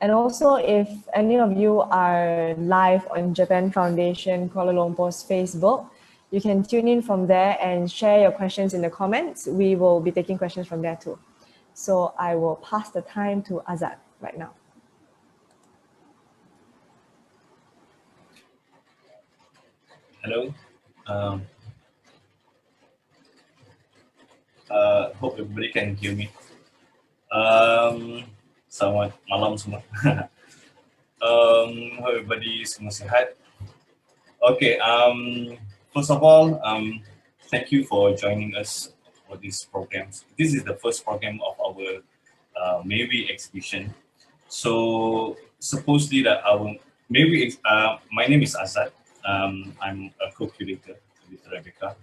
And also, if any of you are live on Japan Foundation Kuala Lumpur's Facebook, you can tune in from there and share your questions in the comments. We will be taking questions from there too. So I will pass the time to Azzad right now. Hello. Hope everybody can hear me. Selamat malam semua. Hope everybody semua sehat. Okay. First of all, thank you for joining us for this program. This is the first program of our Maybe exhibition. So supposedly that our Maybe my name is Azzad. I'm a co-curator with Rebecca.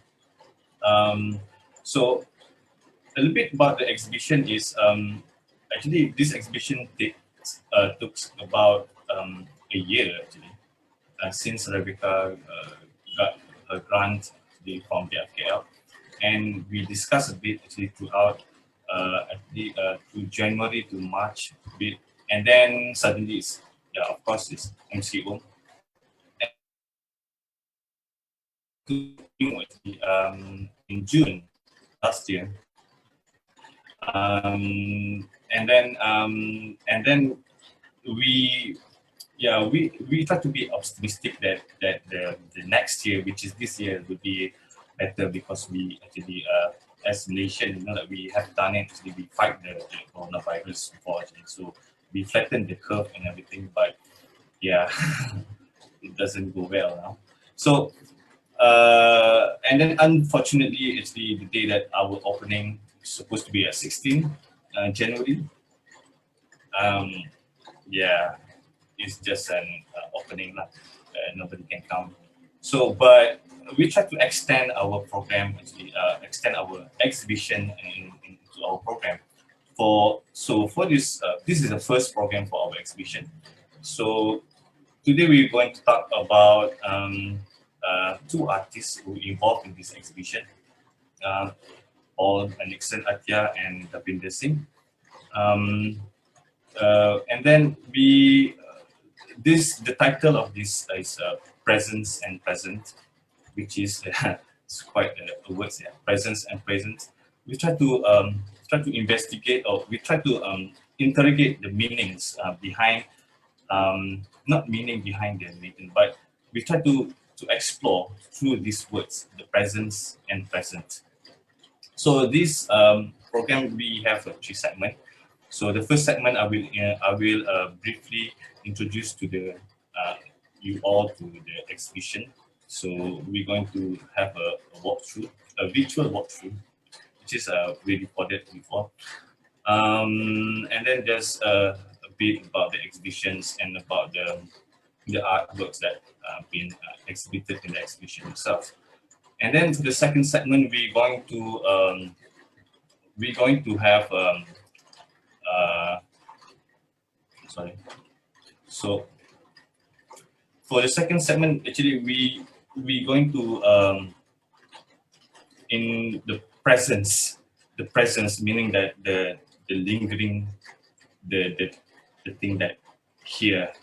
So a little bit about the exhibition is actually this exhibition took about a year actually since Rebecca got her grant from the FKL, and we discussed a bit actually throughout to January to March a bit, and then suddenly it's of course it's MCO. In June last year, and then we try to be optimistic that the next year, which is this year, will be better because we actually as Malaysian, that we have done it. Actually, we fight the coronavirus before actually, so we flatten the curve and everything. But yeah, it doesn't go well now. So and then unfortunately, actually, the day that our opening is supposed to be at 16 January. Yeah, it's just an opening, nobody can come. So, but we try to extend our program, actually, extend our exhibition into our program. For this, this is the first program for our exhibition. So today we're going to talk about two artists who involved in this exhibition, all Nickson and Dhavinder Singh. And then the title of this is Presence and Present, which is it's quite a word, yeah. Presence and Present. We try to investigate, or we try to interrogate the meanings behind, not meaning behind the meaning, but we try to explore through these words, the presence and present. So this program, we have three segments. So the first segment, I will briefly introduce to you all to the exhibition. So we're going to have a walkthrough, a virtual walkthrough, which is we recorded before. And then there's a bit about the exhibitions and about the artworks that have been exhibited in the exhibition itself. And then for the second segment, we're going to have sorry. So for the second segment, actually, we're going to in the presence meaning that the lingering, the thing that here.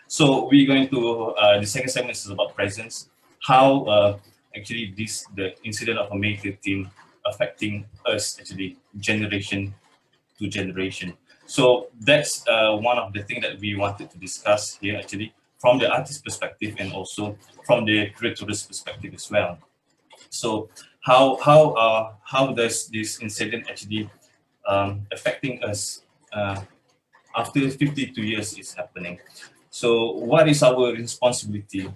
So we're going to the second segment is about presence, how actually the incident of a May 13 affecting us actually generation to generation. So that's one of the things that we wanted to discuss here actually, from the artist perspective and also from the curator's perspective as well. So how does this incident actually affecting us after 52 years is happening? So what is our responsibility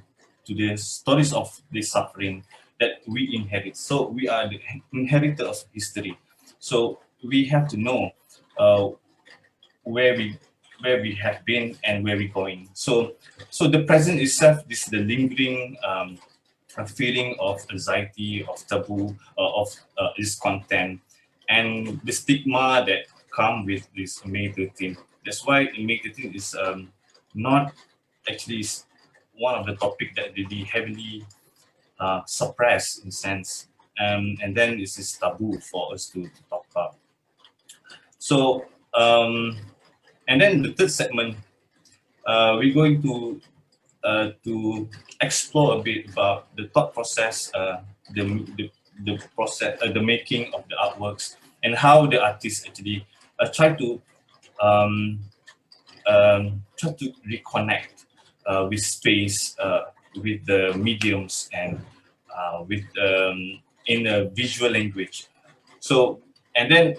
to the stories of this suffering that we inherit? So we are the inheritor of history. So we have to know where we have been and where we're going. So the present itself, this is the lingering a feeling of anxiety, of taboo, of discontent, and the stigma that come with this May 13. That's why May 13 is not actually one of the topic that really heavily suppressed in a sense, and then this is taboo for us to talk about. So And then the third segment, we're going to explore a bit about the thought process, the process, the making of the artworks, and how the artists actually um, try to reconnect with space, with the mediums, and with in a visual language. So and then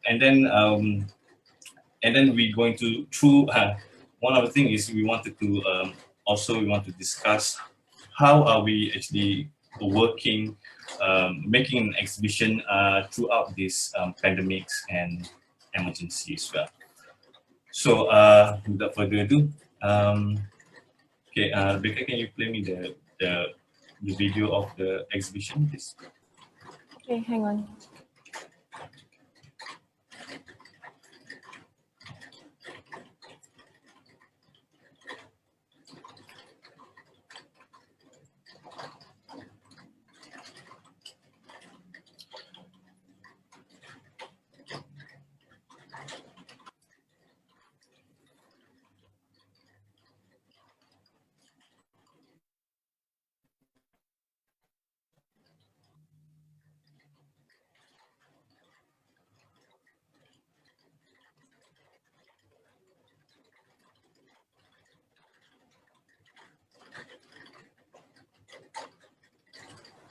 and then um, and then we're going to through one of the things is we wanted to also we want to discuss how are we actually working, making an exhibition throughout this pandemics and emergency as well. So without further ado, okay, Rebecca, can you play me the video of the exhibition, please? Okay, hang on.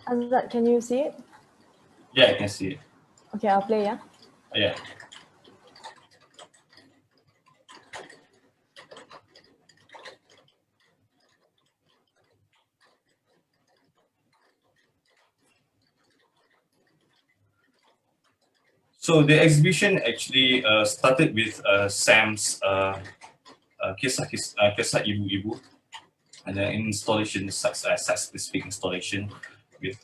Azzad, can you see it? Yeah, I can see it. Okay, I'll play, yeah? Yeah. So the exhibition actually started with Sam's kisah ibu-ibu, and an installation, site-specific installation with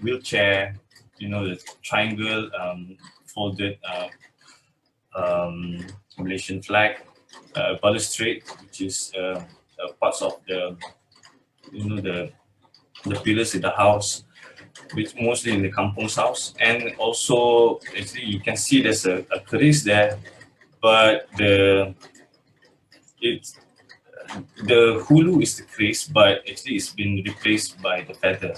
wheelchair, you know, the triangle folded Malaysian flag, balustrade, which is parts of the, you know, the pillars in the house, which mostly in the kampung's house. And also, actually, you can see there's a keris there, but the hulu is the keris, but actually it's been replaced by the feather.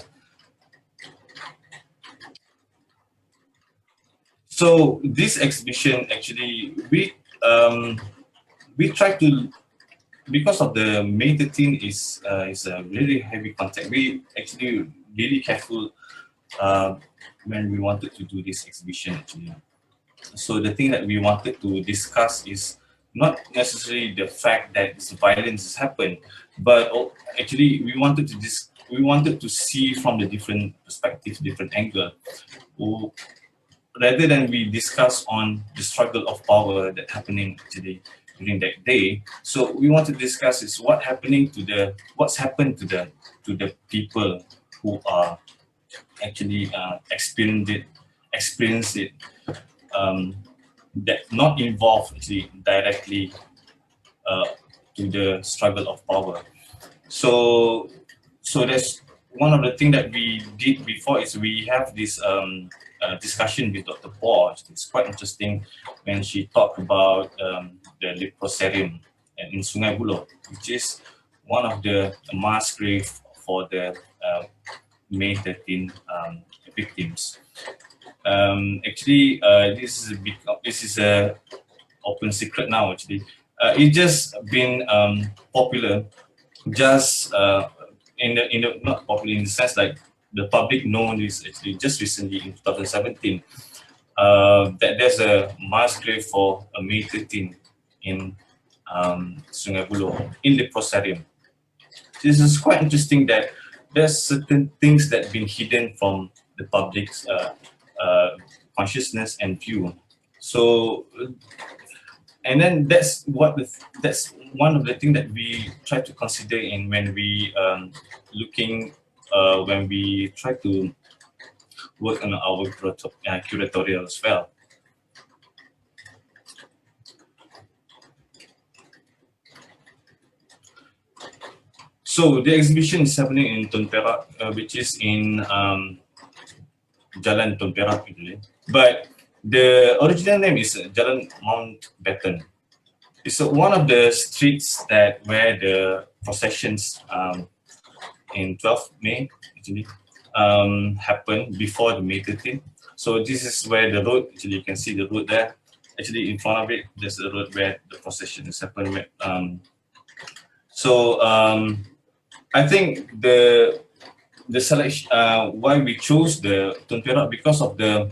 So this exhibition, actually, we try to, because of the May 13 is a really heavy content. We actually really careful when we wanted to do this exhibition, actually. So the thing that we wanted to discuss is not necessarily the fact that this violence has happened, but actually we wanted to see from the different perspectives, different angle, rather than we discuss on the struggle of power that happening actually during that day. So we want to discuss is what's happened to the people who are actually experience it, that not involved actually directly to the struggle of power. So that's one of the things that we did before is we have this discussion with Dr. Paul. It's quite interesting when she talked about the leprosarium in Sungai Buloh, which is one of the mass grave for the May 13 victims. Actually, this is a open secret now. Actually, it just been popular, just in the not popular in the sense like the public know this actually just recently in 2017 that there's a mass grave for a May 13 in Sungai Buloh in the prosarium. This is quite interesting that there's certain things that been hidden from the public's consciousness and view. So, and then that's one of the things that we try to consider in when we when we try to work on our curatorial as well. So the exhibition is happening in Tun Perak, which is in Jalan Tun Perak, but The original name is Jalan Mountbatten. It's one of the streets that where the processions in 12th May actually happened before the May 13th. So this is where the road, actually you can see the road there. Actually in front of it, there's a road where the procession is happening. I think the selection why we chose the Tun Perak because of the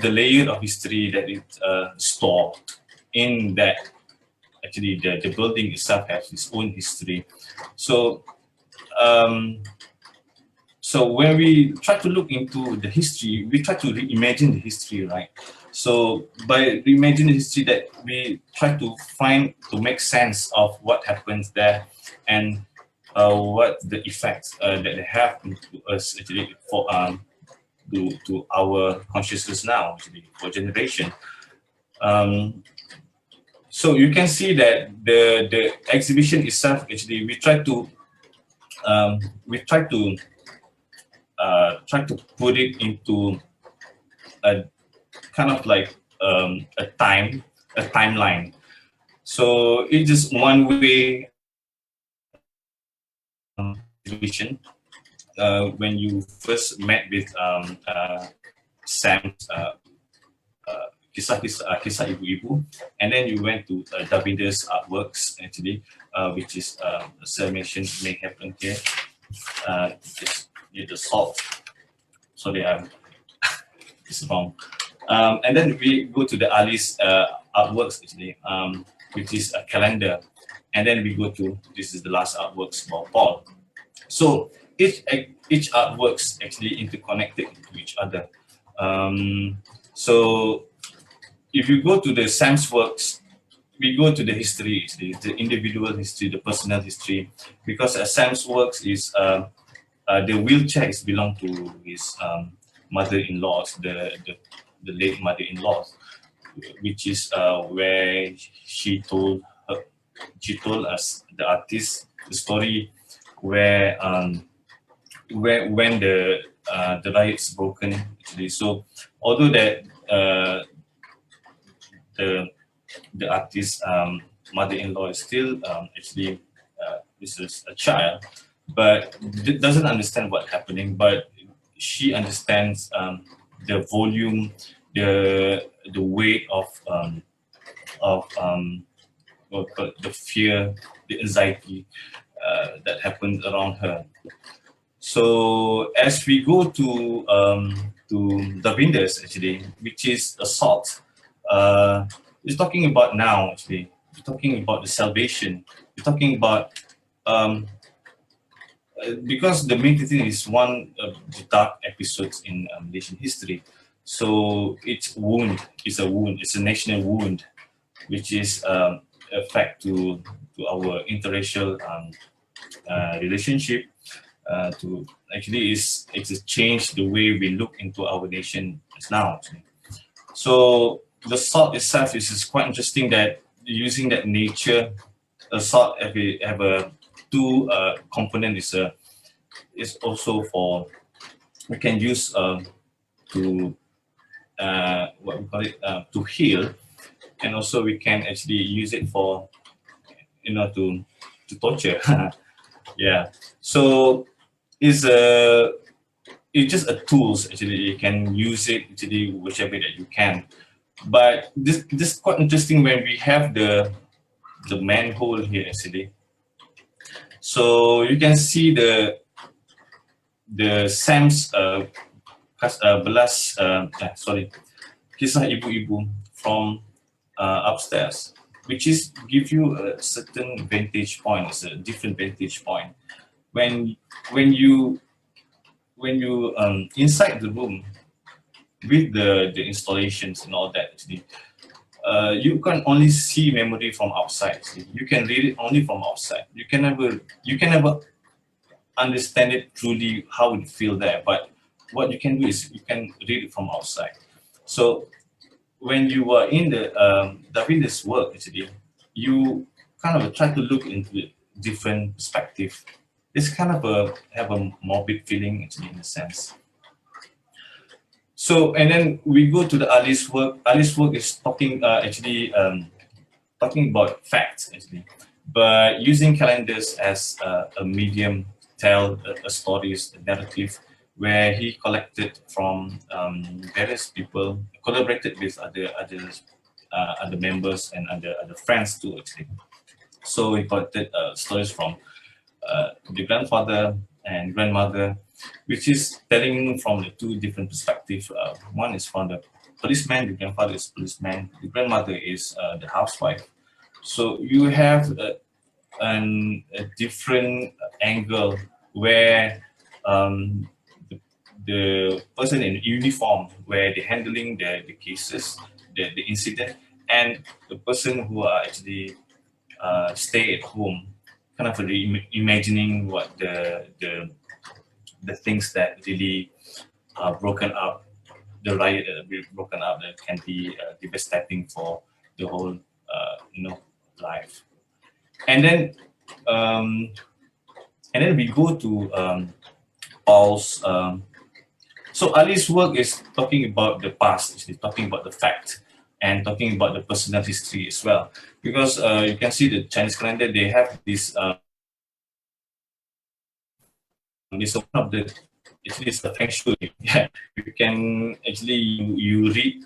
layer of history that it stored in that. Actually the building itself has its own history. So so when we try to look into the history, we try to reimagine the history, right? So by reimagining the history, that we try to make sense of what happens there and what the effects that they have to us actually for to our consciousness now, actually for generation. So you can see that the exhibition itself, actually we try to put it into a kind of like a timeline. So it's just one way exhibition. When you first met with Sam's kisah ibu-ibu, and then you went to Dhavinder's artworks actually, which is Salvation may happen here. The salt. Sorry, it's wrong. And then we go to the Ali's artworks actually, which is a calendar, and then we go to this is the last artworks about Paul. So each artworks actually interconnected to each other. So if you go to the Sam's works, we go to the history, the individual history, the personal history, because Sam's works is the wheelchair is belong to his mother-in-laws, the late mother-in-law, which is where she told us, the artist, the story where when the riots broken actually. So although that the artist's mother-in-law is still actually is a child, but doesn't understand what's happening, but she understands the volume, the weight of the fear, the anxiety that happens around her. So as we go to Dhavinder's actually, which is assault, it's talking about now actually. We're talking about the salvation. We're talking about because the May 13 is one of the dark episodes in Malaysian history. So it's wound. It's a wound. It's a national wound, which is a fact to our interracial relationship. To actually it's a change the way we look into our nation now. So the salt itself is quite interesting that using that nature, salt have a two component is also for we can use to what we call it to heal, and also we can actually use it for to torture. Yeah, so it's just a tools actually. You can use it actually whichever that you can. But this is quite interesting when we have the manhole here actually. So you can see the Sam's kisah ibu-ibu from upstairs, which is give you a certain vantage point. It's a different vantage point. When you inside the room with the installations and all that, actually, you can only see memory from outside. Actually. You can read it only from outside. You can never understand it truly how it feel there. But what you can do is you can read it from outside. So when you are in the Dhavinder's work, actually, you kind of try to look into it different perspective. It's kind of have a morbid feeling actually in a sense. So, and then we go to the Ali's work. Ali's work is talking talking about facts actually, but using calendars as a medium tell a stories, a narrative, where he collected from various people, collaborated with other members and other friends too actually. So he collected stories from the grandfather and grandmother, which is telling from the two different perspectives. One is from the policeman, the grandfather is policeman, the grandmother is the housewife. So you have a different angle where um, the person in uniform, where they're handling the cases, the incident, and the person who are actually stay at home, kind of imagining what the things that really are broken up, the riot that will be broken up that can be devastating for the whole life. And then um, we go to Paul's. So Ali's work is talking about the past, actually talking about the fact, and talking about the personal history as well. Because you can see the Chinese calendar, they have this. This one of the actually it's the factual. Yeah, you can actually you read.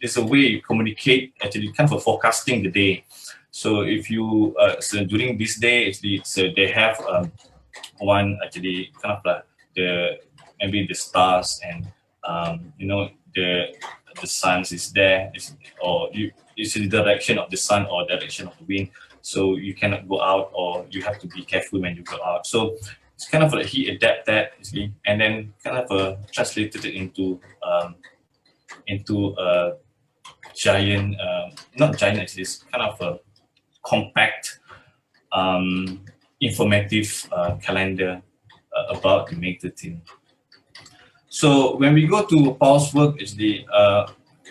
It's a way you communicate actually kind of forecasting the day. So if you so during this day actually it's, they have one actually kind of like the maybe the stars and the sun is there or you it's in the direction of the sun or direction of the wind, so you cannot go out or you have to be careful when you go out. So it's kind of like he adapt that actually, and then kind of translated it into a giant not giant actually, it's kind of a compact informative calendar about the May 13th. So when we go to Paul's work, actually,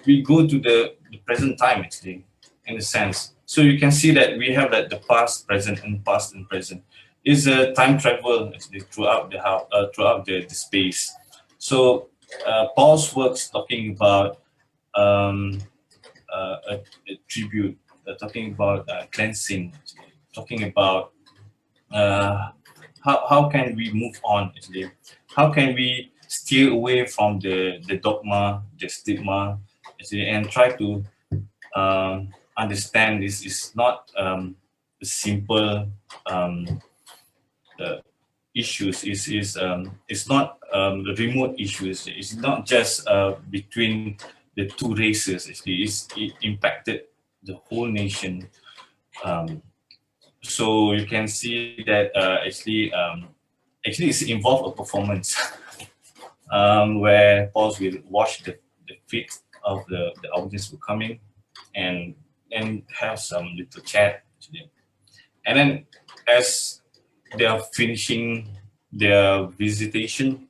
we go to the present time, actually, in a sense. So you can see that we have that the past, present, and past and present is a time travel actually throughout the space. So Paul's works talking about a tribute, talking about cleansing, talking about how can we move on actually, how can we steer away from the dogma, the stigma actually, and try to understand this is not a simple issues, it's not the remote issues, it's not just between the two races actually, it impacted the whole nation. So you can see that actually it's involved a performance where Paul will wash the feet of the audience who come in and have some little chat actually. And then as they are finishing their visitation,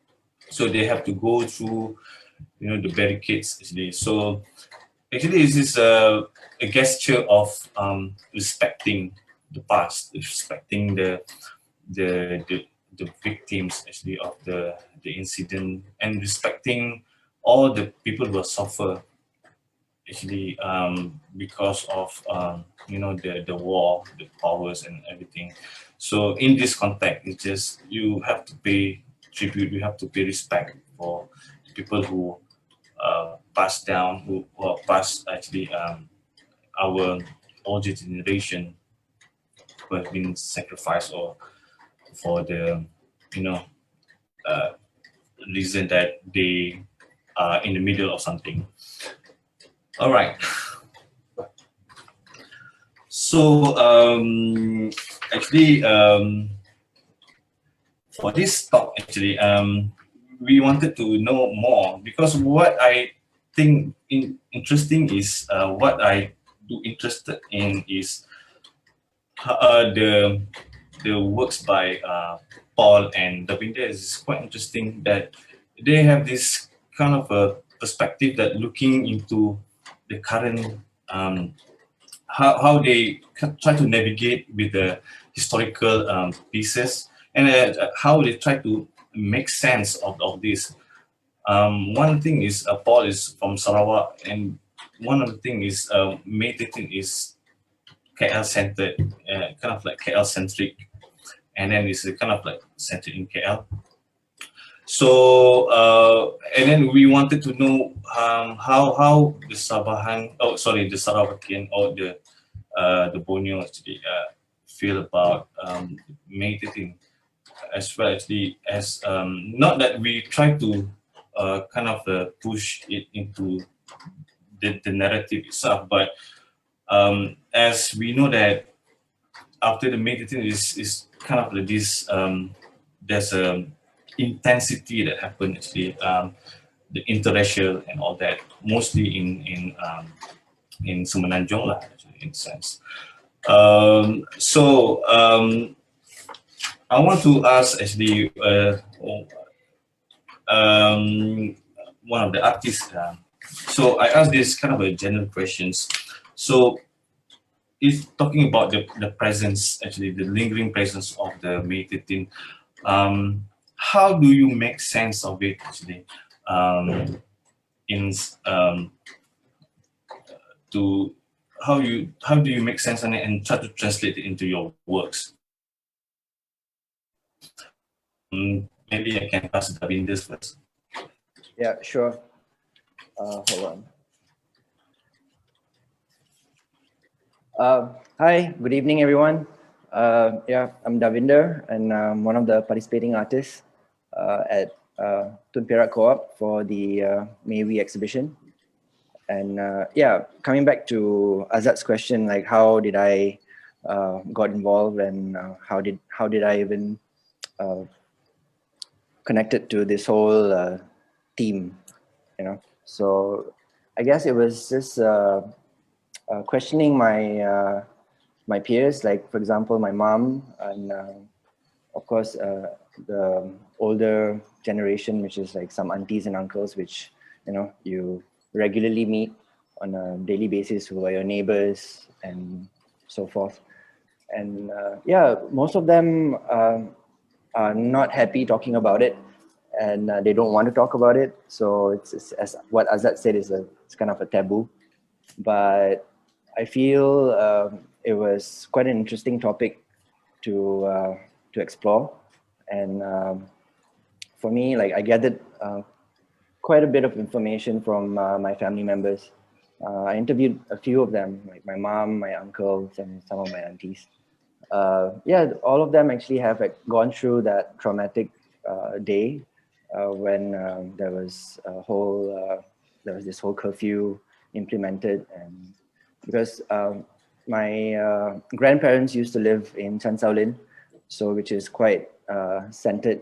so they have to go through the barricades actually. So actually this is a gesture of respecting the past, respecting the victims actually of the incident, and respecting all the people who suffer actually because of the war, the powers and everything. So in this context, it's just you have to pay tribute, you have to pay respect for the people who passed down, who are passed actually our older generation who have been sacrificed or for the you know uh, reason that they are in the middle of something. All right. So actually, for this talk, actually, we wanted to know more because what I think interesting is what I do interested in is the works by Paul and Dhavinder is quite interesting that they have this kind of a perspective that looking into the current how they try to navigate with the historical pieces and how they try to make sense of this. One thing is Paul is from Sarawak, and one of the thing is May 13 is KL centered, kind of like KL centric, and then it's kind of like centered in KL. So and then we wanted to know how the Sabahan, the Sarawakian or the Borneo actually feel about May 13, as well actually as not that we try to kind of push it into the narrative itself, but as we know that after the May 13 is kind of like this there's a intensity that happened actually, the interracial and all that, mostly in Semenanjung lah, actually, in a sense. So I want to ask actually one of the artists. So I asked this kind of a general questions. So if talking about the presence, actually the lingering presence of the May 13, how do you make sense of it actually? To how do you make sense on it and try to translate it into your works? Maybe I can pass Dhavinder first. Yeah, sure. Hold on. Hi, good evening, everyone. Yeah, I'm Dhavinder, and I'm one of the participating artists at Tun Perak Co-op for the Maywe exhibition. And yeah, coming back to Azzad's question, like how did I got involved, and how did I even connected to this whole theme, you know? So I guess it was just questioning my my peers, like for example, my mom, and of course the older generation, which is like some aunties and uncles, which you regularly meet on a daily basis, who are your neighbors and so forth. And yeah, most of them are not happy talking about it, and they don't want to talk about it. So it's as what Azzad said, it's kind of a taboo. But I feel it was quite an interesting topic to explore. And for me, like I gathered quite a bit of information from my family members. I interviewed a few of them, like my mom, my uncles, and some of my aunties. Yeah, all of them actually have like gone through that traumatic day when there was this whole curfew implemented, and because my grandparents used to live in Chan Sao Lin, so which is quite centered,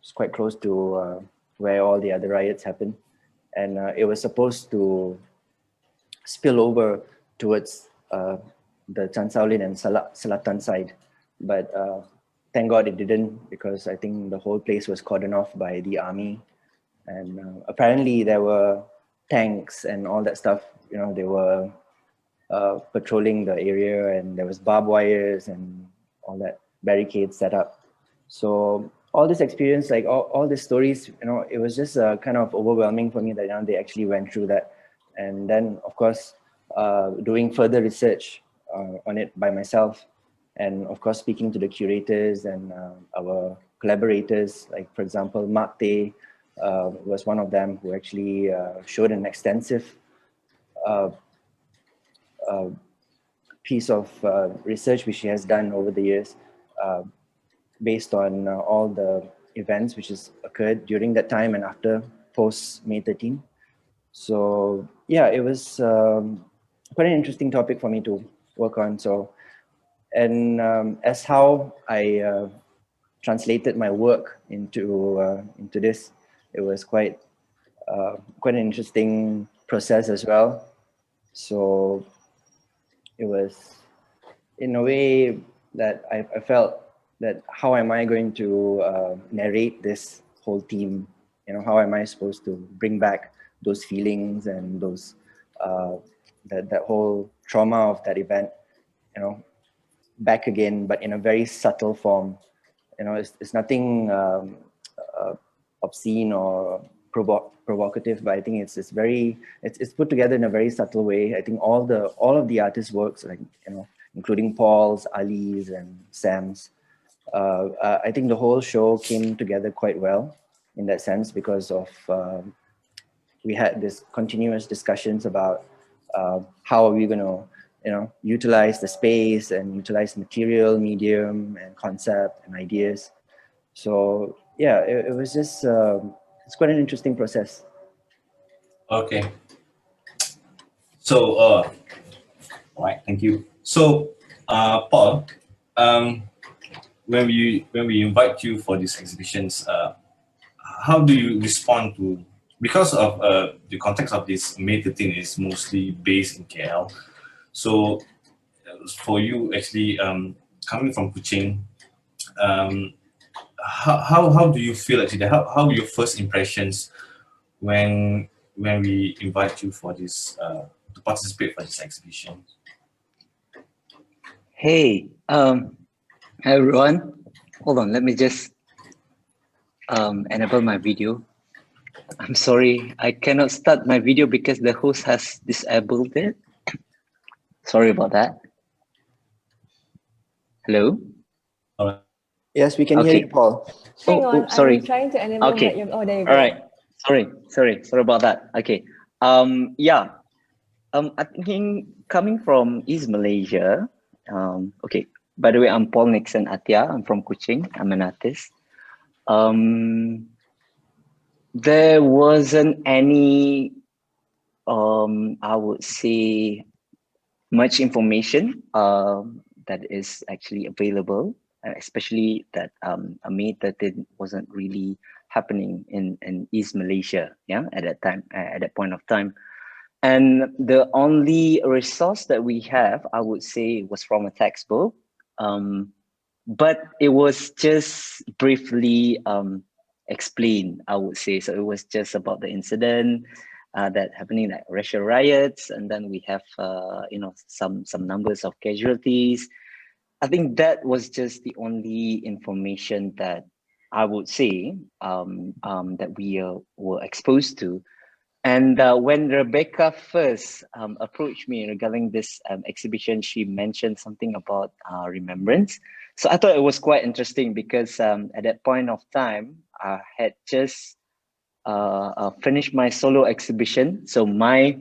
it's quite close to where all the other riots happened, and it was supposed to spill over towards the Chan Sao Lin and Selatan side, but thank God it didn't, because I think the whole place was cordoned off by the army, and apparently there were tanks and all that stuff. They were patrolling the area, and there was barbed wires and all that barricades set up. So all this experience, like all these stories, it was just kind of overwhelming for me that they actually went through that. And then of course doing further research on it by myself, and of course speaking to the curators and our collaborators, like for example Mark Tay was one of them, who actually showed an extensive piece of research which he has done over the years, based on all the events which has occurred during that time and after post May 13. So yeah, it was quite an interesting topic for me to work on. So, and as how I translated my work into this, it was quite an interesting process as well. So it was in a way that I felt that how am I going to narrate this whole theme? How am I supposed to bring back those feelings and those that whole trauma of that event, back again, but in a very subtle form. It's nothing obscene or provocative, but I think it's put together in a very subtle way. I think all of the artists' works, like, you know, including Paul's, Ali's, and Sam's, I think the whole show came together quite well in that sense, because of we had this continuous discussions about how are we going to, you know, utilize the space and utilize material, medium, and concept and ideas. So yeah, it was just it's quite an interesting process. Okay. So, all right, thank you. So, Paul, when we invite you for these exhibitions, how do you respond to, because of the context of this May 13 is mostly based in KL. So, for you actually coming from Kuching, how do you feel actually? How are your first impressions when we invite you for this to participate for this exhibition? Hey, hi everyone. Hold on, let me just enable my video. I'm sorry, I cannot start my video because the host has disabled it. Sorry about that. Hello? All right. Yes, we can hear you, Paul. Hang on, sorry. I'm trying to enable Okay. that. Oh, there you go. All right. Sorry about that. Okay. Yeah. I think coming from East Malaysia. Okay. By the way, I'm Paul Nickson Atia. I'm from Kuching. I'm an artist. There wasn't any, I would say, much information that is actually available, especially that May 13 wasn't really happening in East Malaysia, yeah, at that time, at that point of time. And the only resource that we have, I would say, was from a textbook, but it was just briefly explained, I would say. So it was just about the incident that happening, like racial riots, and then we have you know, some numbers of casualties. I think that was just the only information that I would say that we were exposed to. And when Rebecca first approached me regarding this exhibition, she mentioned something about remembrance. So I thought it was quite interesting because at that point of time, I had just finished my solo exhibition. So my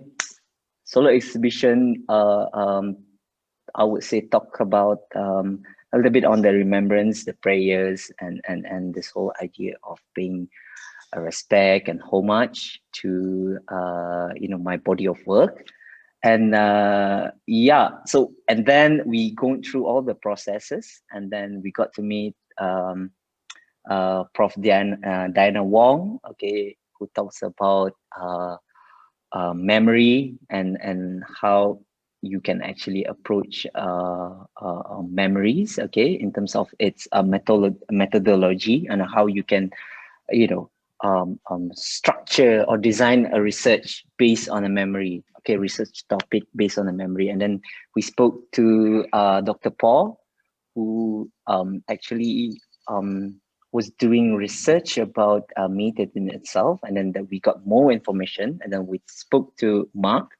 solo exhibition, I would say, talk about a little bit on the remembrance, the prayers, and this whole idea of being a respect and homage to you know, my body of work. And yeah, so and then we go through all the processes, and then we got to meet Prof. Diana Wong, okay, who talks about memory and how you can actually approach memories, okay, in terms of its methodology, and how you can, you know, structure or design a research based on a memory, okay, research topic based on a memory. And then we spoke to Dr. Paul, who actually was doing research about May 13 itself, and then we got more information, and then we spoke to Mark.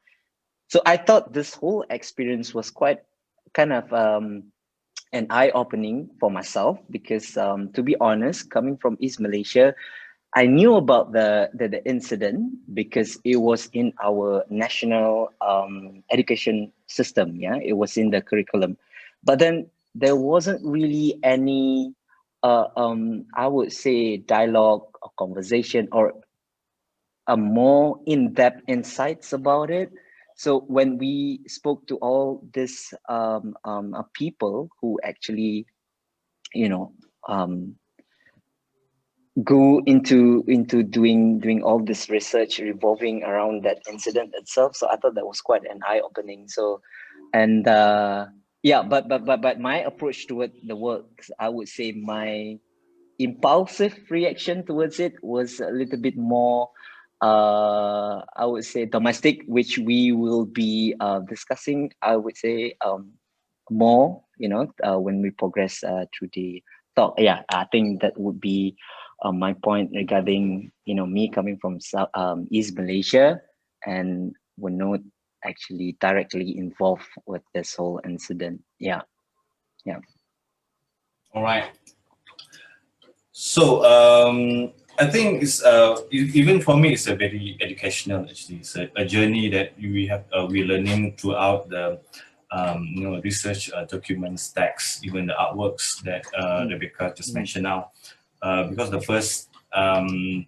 So I thought this whole experience was quite kind of an eye-opening for myself, because to be honest, coming from East Malaysia, I knew about the incident because it was in our national education system. Yeah, it was in the curriculum, but then there wasn't really any, I would say, dialogue or conversation or a more in-depth insights about it. So when we spoke to all these people who actually, you know, go into doing all this research revolving around that incident itself, so I thought that was quite an eye-opening. So, and yeah, but my approach toward the work, I would say my impulsive reaction towards it was a little bit more I would say domestic, which we will be discussing, I would say, more, you know, when we progress through the talk. Yeah, I think that would be my point regarding, me coming from South, East Malaysia, and were not actually directly involved with this whole incident. Yeah. All right. So I think it's even for me it's a very educational, actually. It's a journey that we're learning throughout the research documents, texts, even the artworks that Rebecca just mentioned now. Because the first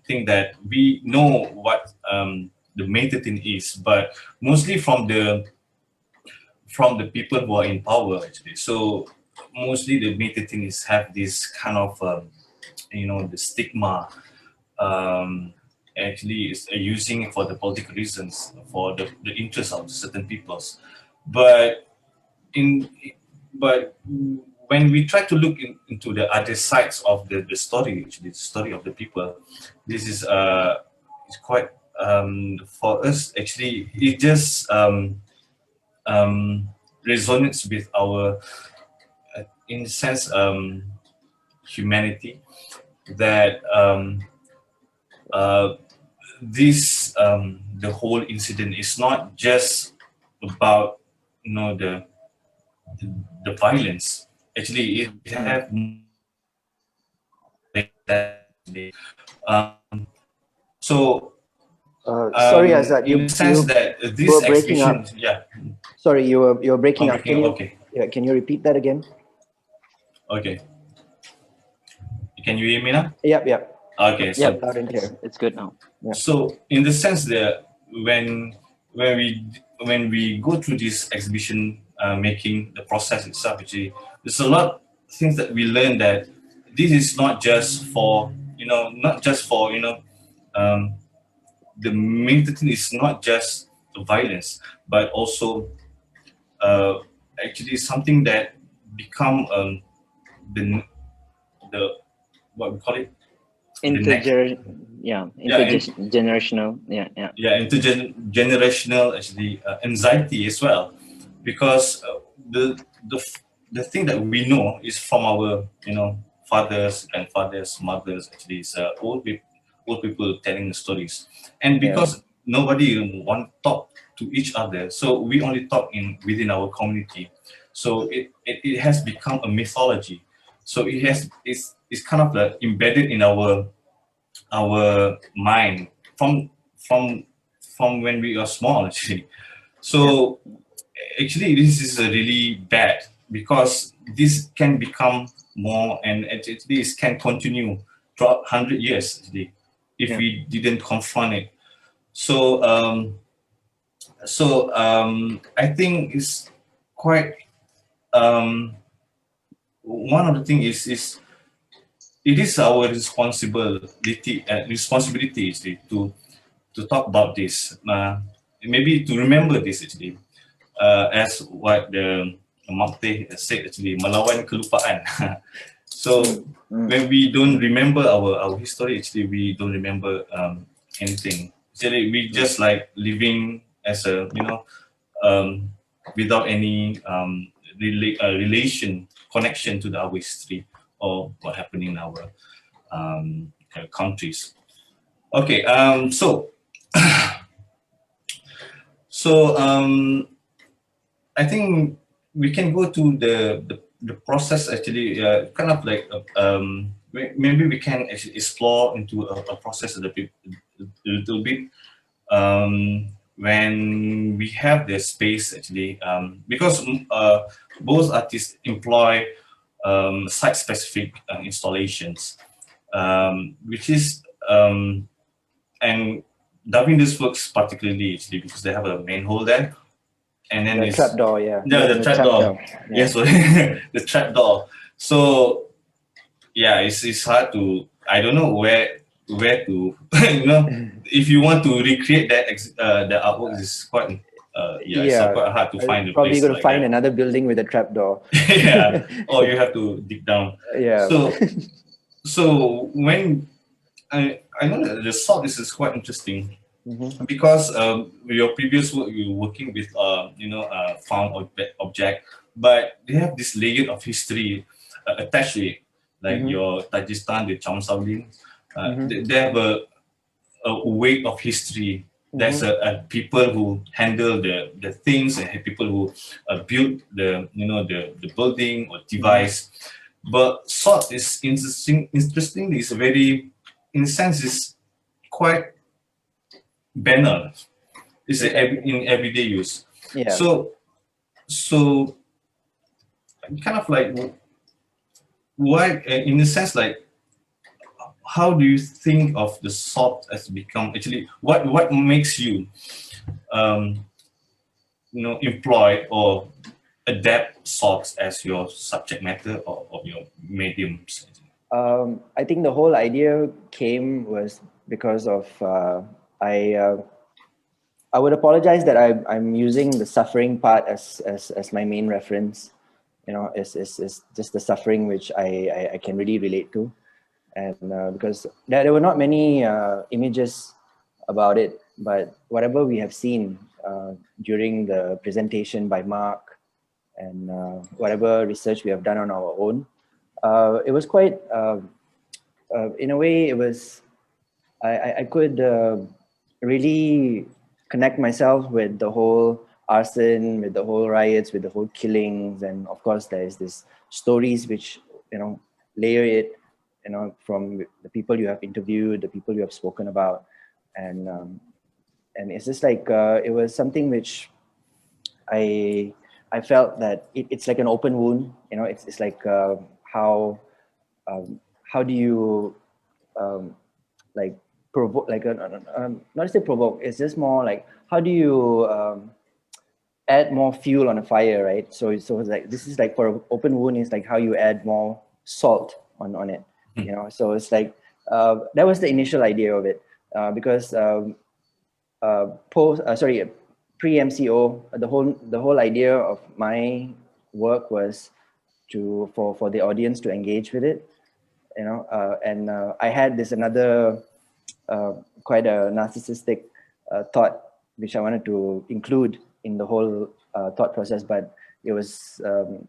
thing that we know what the major thing is, but mostly from the people who are in power, actually. So mostly the major thing is have this kind of the stigma, actually is using it for the political reasons, for the interest of certain peoples. But in but when we try to look into the other sides of the story, actually the story of the people, this is it's quite for us, actually it just resonates with our in a sense humanity, that this the whole incident is not just about the violence. Actually, it have so Sorry, Azzad, in the sense that you this were breaking exhibition, up. yeah. Sorry, you were breaking I'm up. breaking, okay. Can you repeat that again? Okay. Can you hear me now? Yep. Okay. So Yep, loud and clear. It's good now. Yeah. So in the sense that when we go through this exhibition making, the process itself, actually, there's a lot of things that we learn, that this is not just for the main thing is not just the violence, but also actually something that become the what we call it, the next. Intergenerational. Intergenerational, actually anxiety as well, because the thing that we know is from our fathers, grandfathers, mothers, actually is old people telling the stories, and because nobody want to talk to each other, so we only talk within our community, so it has become a mythology, so it's kind of like embedded in our mind from when we are small, actually. So actually this is really bad, because this can become more, and this can continue throughout 100 years, actually, if we didn't confront it. So I think it's quite one of the things is it is our responsibility actually, to talk about this, maybe to remember this, actually, as what the Mapte said, actually, melawan kelupaan. So when we don't remember our history, actually, we don't remember anything. Actually, we just like living as a without any connection to our history or what happened in our countries. Okay, so I think we can go to the process, actually, kind of like maybe we can actually explore into a process a little bit when we have the space, actually, because both artists employ site-specific installations, which is and Dhavinder's works particularly, actually, because they have a manhole there, and then The trapdoor, the trapdoor. Yes, the trapdoor. So yeah, it's hard to, I don't know where to if you want to recreate that the artwork is quite it's quite hard to find a probably place going to like find that. another building with a trapdoor. Yeah, or you have to dig down. Yeah. So when I know that the salt is quite interesting, because your previous work you were working with found object, but they have this layer of history attached to it, like your Tajistan, the Chamsaulin, They have a weight of history. There's a people who handle the things, and people who build the building or device. But salt is interestingly, is very, in a sense, is quite banal. It's in everyday use. Yeah. So kind of like, why, in a sense, like, how do you think of the salt as become actually, what makes you employ or adapt salts as your subject matter or your mediums? I think the whole idea was because of I would apologize that I'm using the suffering part as my main reference. Is just the suffering which I can really relate to, and because there were not many images about it, but whatever we have seen during the presentation by Mark and whatever research we have done on our own, it was quite, in a way, it was, I could really connect myself with the whole arson, with the whole riots, with the whole killings. And of course, there's this stories which, layer it, from the people you have interviewed, the people you have spoken about. And it's just like, it was something which I felt that it's like an open wound, it's like how do you like provoke, like not to say provoke, it's just more like how do you add more fuel on a fire, right? So it's like, this is like for an open wound, it's like how you add more salt on it, so it's like that was the initial idea of it, because pre-MCO, the whole idea of my work was for the audience to engage with it, and I had this another quite a narcissistic thought which I wanted to include in the whole thought process, but it was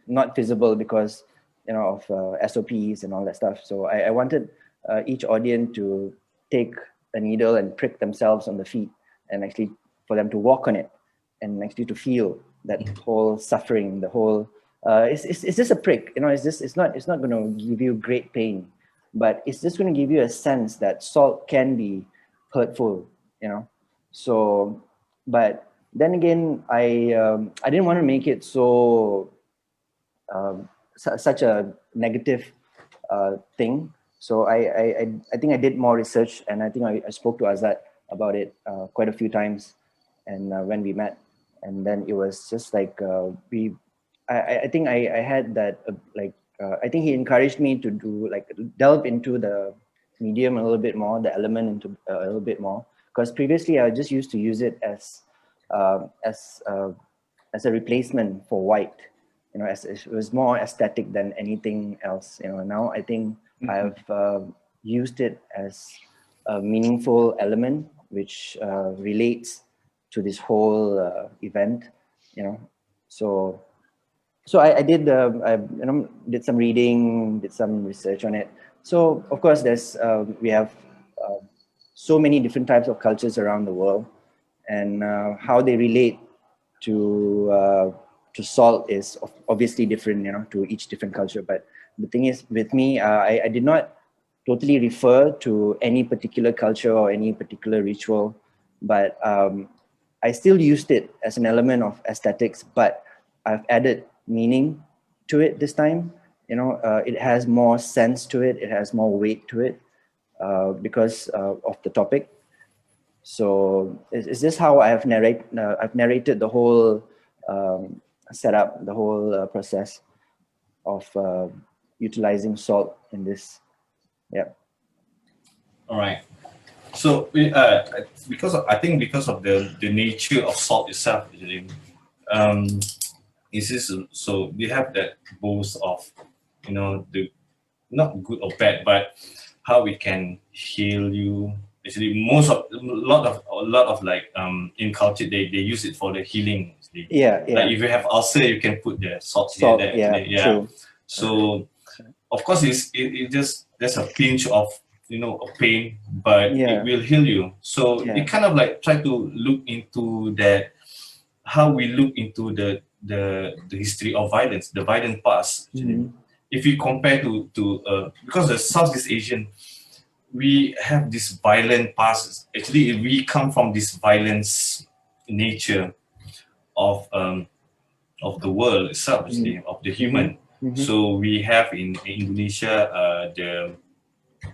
not feasible because of SOPs and all that stuff. So I wanted each audience to take a needle and prick themselves on the feet, and actually for them to walk on it, and actually to feel that whole suffering, the whole it's just a prick, it's not going to give you great pain, but it's just going to give you a sense that salt can be hurtful, so. But then again, I didn't want to make it so such a negative thing. So I think I did more research, and I think I spoke to Azzad about it quite a few times, and when we met, and then it was just like I think I had that I think he encouraged me to do delve into the medium a little bit more, the element into a little bit more, because previously I just used to use it as a replacement for white, as it was more aesthetic than anything else. Now I think I've used it as a meaningful element which relates to this whole event. So I did did some reading, did some research on it. So of course we have so many different types of cultures around the world, and how they relate to salt is obviously different, to each different culture. But the thing is, with me, I did not totally refer to any particular culture or any particular ritual, but I still used it as an element of aesthetics, but I've added meaning to it this time. It has more sense to it, it has more weight to it, because of the topic. So it's just how I've narrated the whole setup, the whole process of utilizing salt in this. Yeah. All right. So because of the nature of salt itself, is this, so we have that both of the not good or bad, but how we can heal you. Actually, a lot of like in culture they use it for the healing. Yeah. Like if you have ulcer, you can put the salt Salt, there. yeah, Yeah. true. So of course it just there's a pinch of a pain, but Yeah. it will heal you. So Yeah. it kind of like try to look into that, how we look into the history of violence, the violent past. Actually. If you compare to because the Southeast Asian, we have this violent past. Actually, we come from this violence nature of the world itself, actually, of the human. So we have in Indonesia the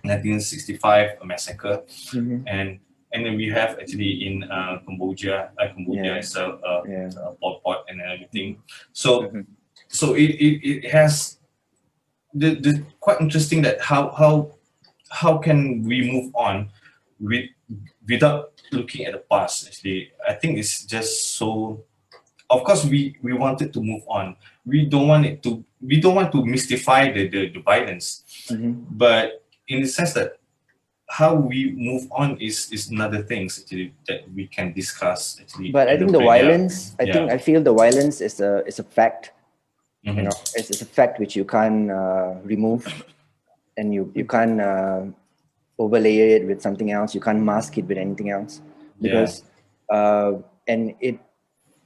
1965 massacre, and then we have actually in Cambodia Yeah. itself, Yeah. Pol Pot and everything. So it has the quite interesting that how can we move on with without looking at the past. Actually, I think it's just so. Of course, we wanted to move on. We don't want to mystify the violence, but in the sense that how we move on is another things actually that we can discuss actually. But I think the violence, I feel the violence is a fact. You know, it's a fact which you can't remove, and you can't overlay it with something else. You can't mask it with anything else, because and it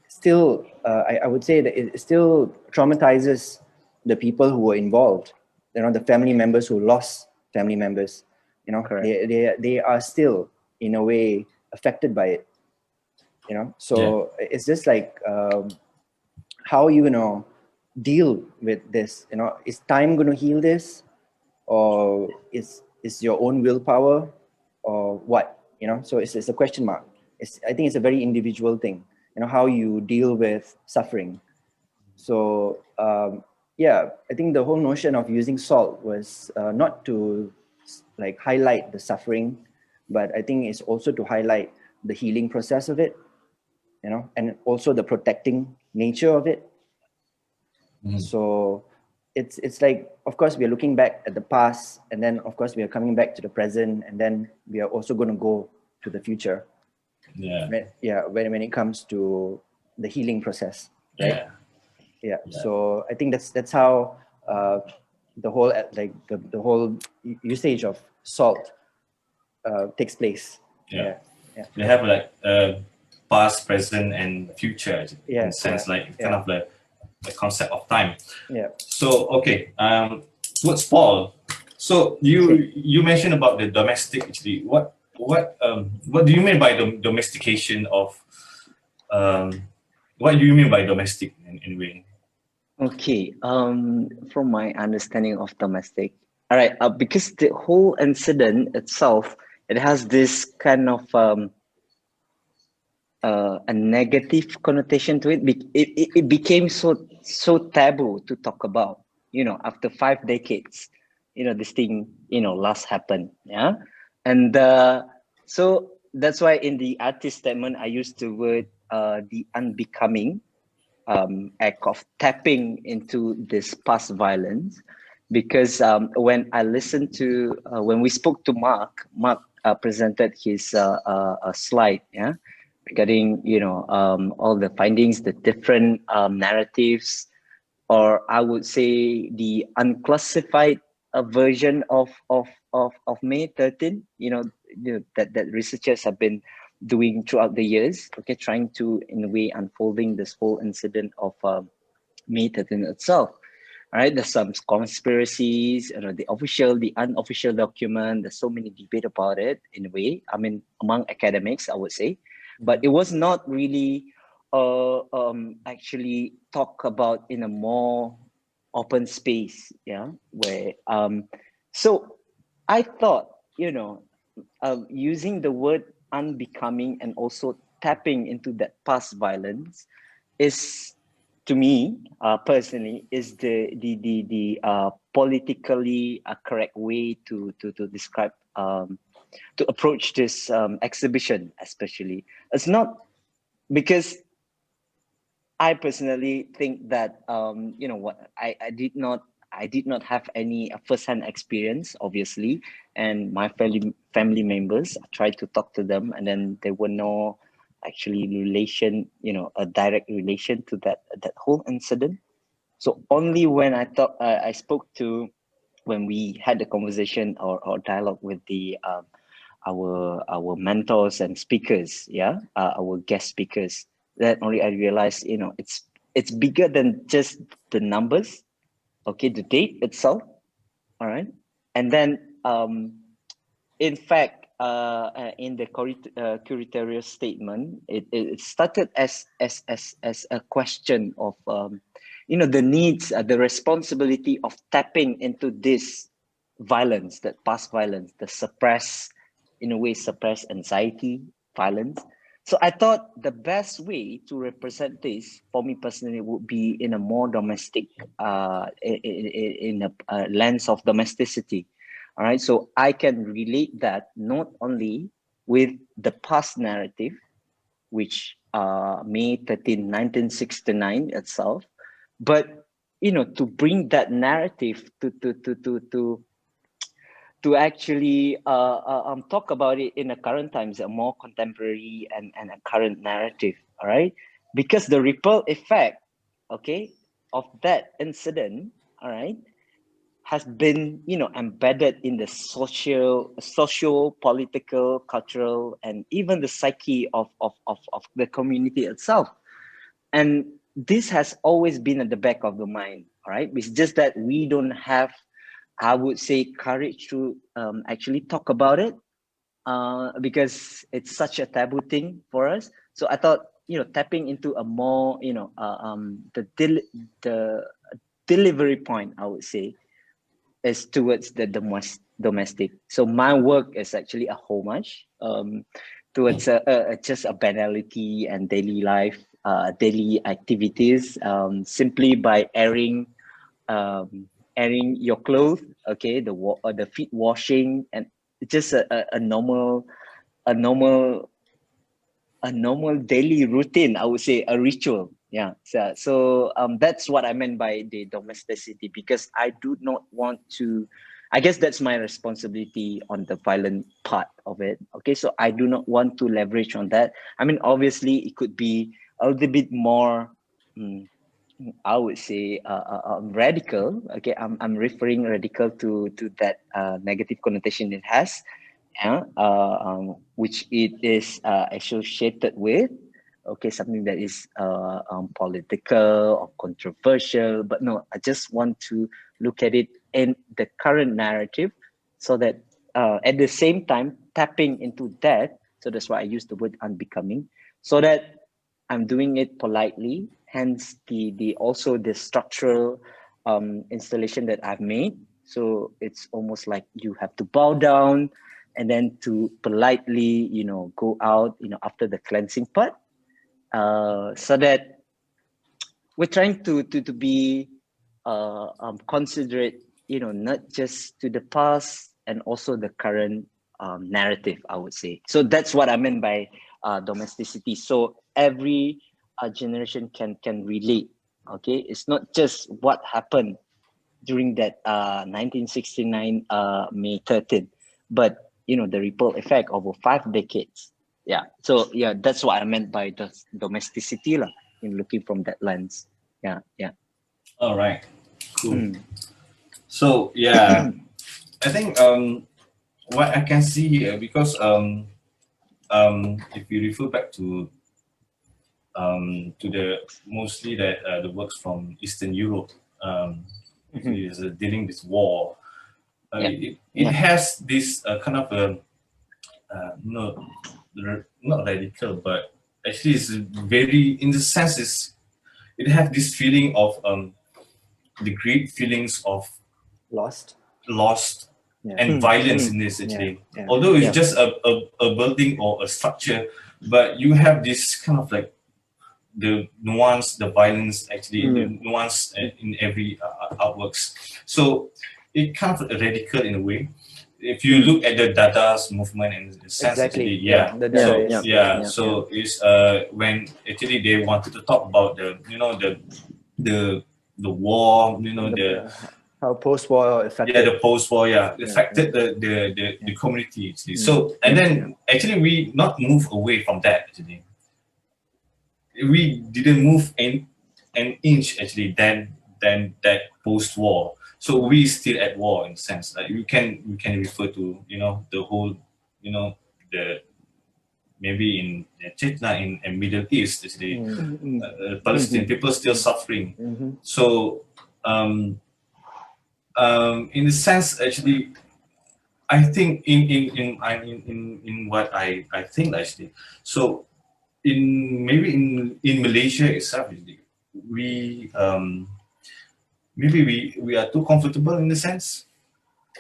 still I would say that it still traumatizes the people who were involved. You know, the family members who lost family members. You know, they are still in a way affected by it. You know, so it's just like how you gonna deal with this. You know, is time gonna heal this, or is your own willpower, or what? You know, so it's a question mark. I think it's a very individual thing. You know, how you deal with suffering. So yeah, I think the whole notion of using salt was not to like highlight the suffering, but I think it's also to highlight the healing process of it. You know, and also the protecting nature of it. So it's like, of course, we are looking back at the past, and then of course we are coming back to the present, and then we are also going to go to the future. When it comes to the healing process, right? So I think that's how the whole like the whole usage of salt takes place. They have like past, present, and future in a sense, like kind of like the concept of time. So okay, towards Paul. So you mentioned about the domestic. Actually, what do you mean by the domestication of? What do you mean by domestic anyway? Okay. From my understanding of domestic, all right. Because the whole incident itself, it has this kind of a negative connotation to it. It became so taboo to talk about. You know, after 5 decades, you know, this thing, you know, last happened. Yeah, and so that's why in the artist statement I used the word the unbecoming act of tapping into this past violence, because when I listened to when we spoke to Mark presented his slide, regarding, you know, all the findings, the different narratives, or I would say the unclassified version of May 13, you know, that researchers have been doing throughout the years, okay, trying to, in a way, unfolding this whole incident of May 13 itself. All right, there's some conspiracies, you know, the official, the unofficial document. There's so many debate about it, in a way. I mean, among academics, I would say, but it was not really actually talk about in a more open space, where so I thought, you know, using the word unbecoming and also tapping into that past violence is, to me personally, is the politically correct way to describe to approach this exhibition. Especially, it's not because I personally think that you know what, I did not have any first-hand experience, obviously, and my family members, I tried to talk to them, and then there were no actually relation, you know, a direct relation to that whole incident. So only when I spoke to when we had the conversation or dialogue with the our mentors and speakers, our guest speakers, that only I realized, it's bigger than just the numbers, okay, the date itself, all right, and then in fact, in the curatorial statement, it started as a question of the needs, the responsibility of tapping into this violence, that past violence, the suppressed, in a way, suppressed anxiety, violence. So I thought the best way to represent this for me personally would be in a more domestic, in a lens of domesticity. All right, so I can relate that not only with the past narrative, which May 13, 1969 itself, but to bring that narrative to actually talk about it in the current times, a more contemporary and a current narrative. All right, because the ripple effect, okay, of that incident, all right, has been embedded in the social, political, cultural, and even the psyche of the community itself. And this has always been at the back of the mind, all right? It's just that we don't have, I would say, courage to actually talk about it, because it's such a taboo thing for us. So I thought, tapping into a more, the delivery point, I would say, is towards the domestic. So my work is actually a homage towards just a banality and daily life, daily activities, simply by airing your clothes, okay, the feet washing, and just a normal daily routine, I would say, a ritual. Yeah. So that's what I meant by the domesticity, because I do not want to, I guess that's my responsibility on the violent part of it. Okay. So I do not want to leverage on that. I mean, obviously it could be a little bit more, I would say, radical. Okay. I'm referring radical to that negative connotation it has. Which it is associated with, okay, something that is political or controversial. But no, I just want to look at it in the current narrative, so that at the same time tapping into that. So that's why I use the word unbecoming, so that I'm doing it politely. Hence the also the structural installation that I've made. So it's almost like you have to bow down, and then to politely, go out, after the cleansing part, so that we're trying to be considerate, not just to the past and also the current narrative, I would say. So that's what I meant by domesticity. So every generation can relate. Okay, it's not just what happened during that 1969 May 13th, but the ripple effect over 5 decades. Yeah. So yeah, that's what I meant by the domesticity lah, in looking from that lens. Yeah. All right, cool. So yeah, I think what I can see here, because if you refer back to the mostly that the works from Eastern Europe, is dealing with war. It has this kind of not radical, but actually it's very, in the sense, it has this feeling of the great feelings of lost and violence in this, actually. Although it's just a building or a structure, but you have this kind of like the nuance, the violence, actually, the nuance in every artworks. So it kind of radical in a way. If you look at the Dada's movement and sense, actually, so it's when actually they wanted to talk about the war, how post-war affected. The post-war, affected the community, actually. So, and then actually we not move away from that, actually. We didn't move an inch, actually, than that post-war. So we still at war in a sense. Like we can refer to, you know, the whole, you know, the maybe in Chechnya in Middle East, is the Palestinian people still suffering. So in a sense, actually, I think in what I think actually. So maybe in Malaysia itself, we maybe we are too comfortable in a sense.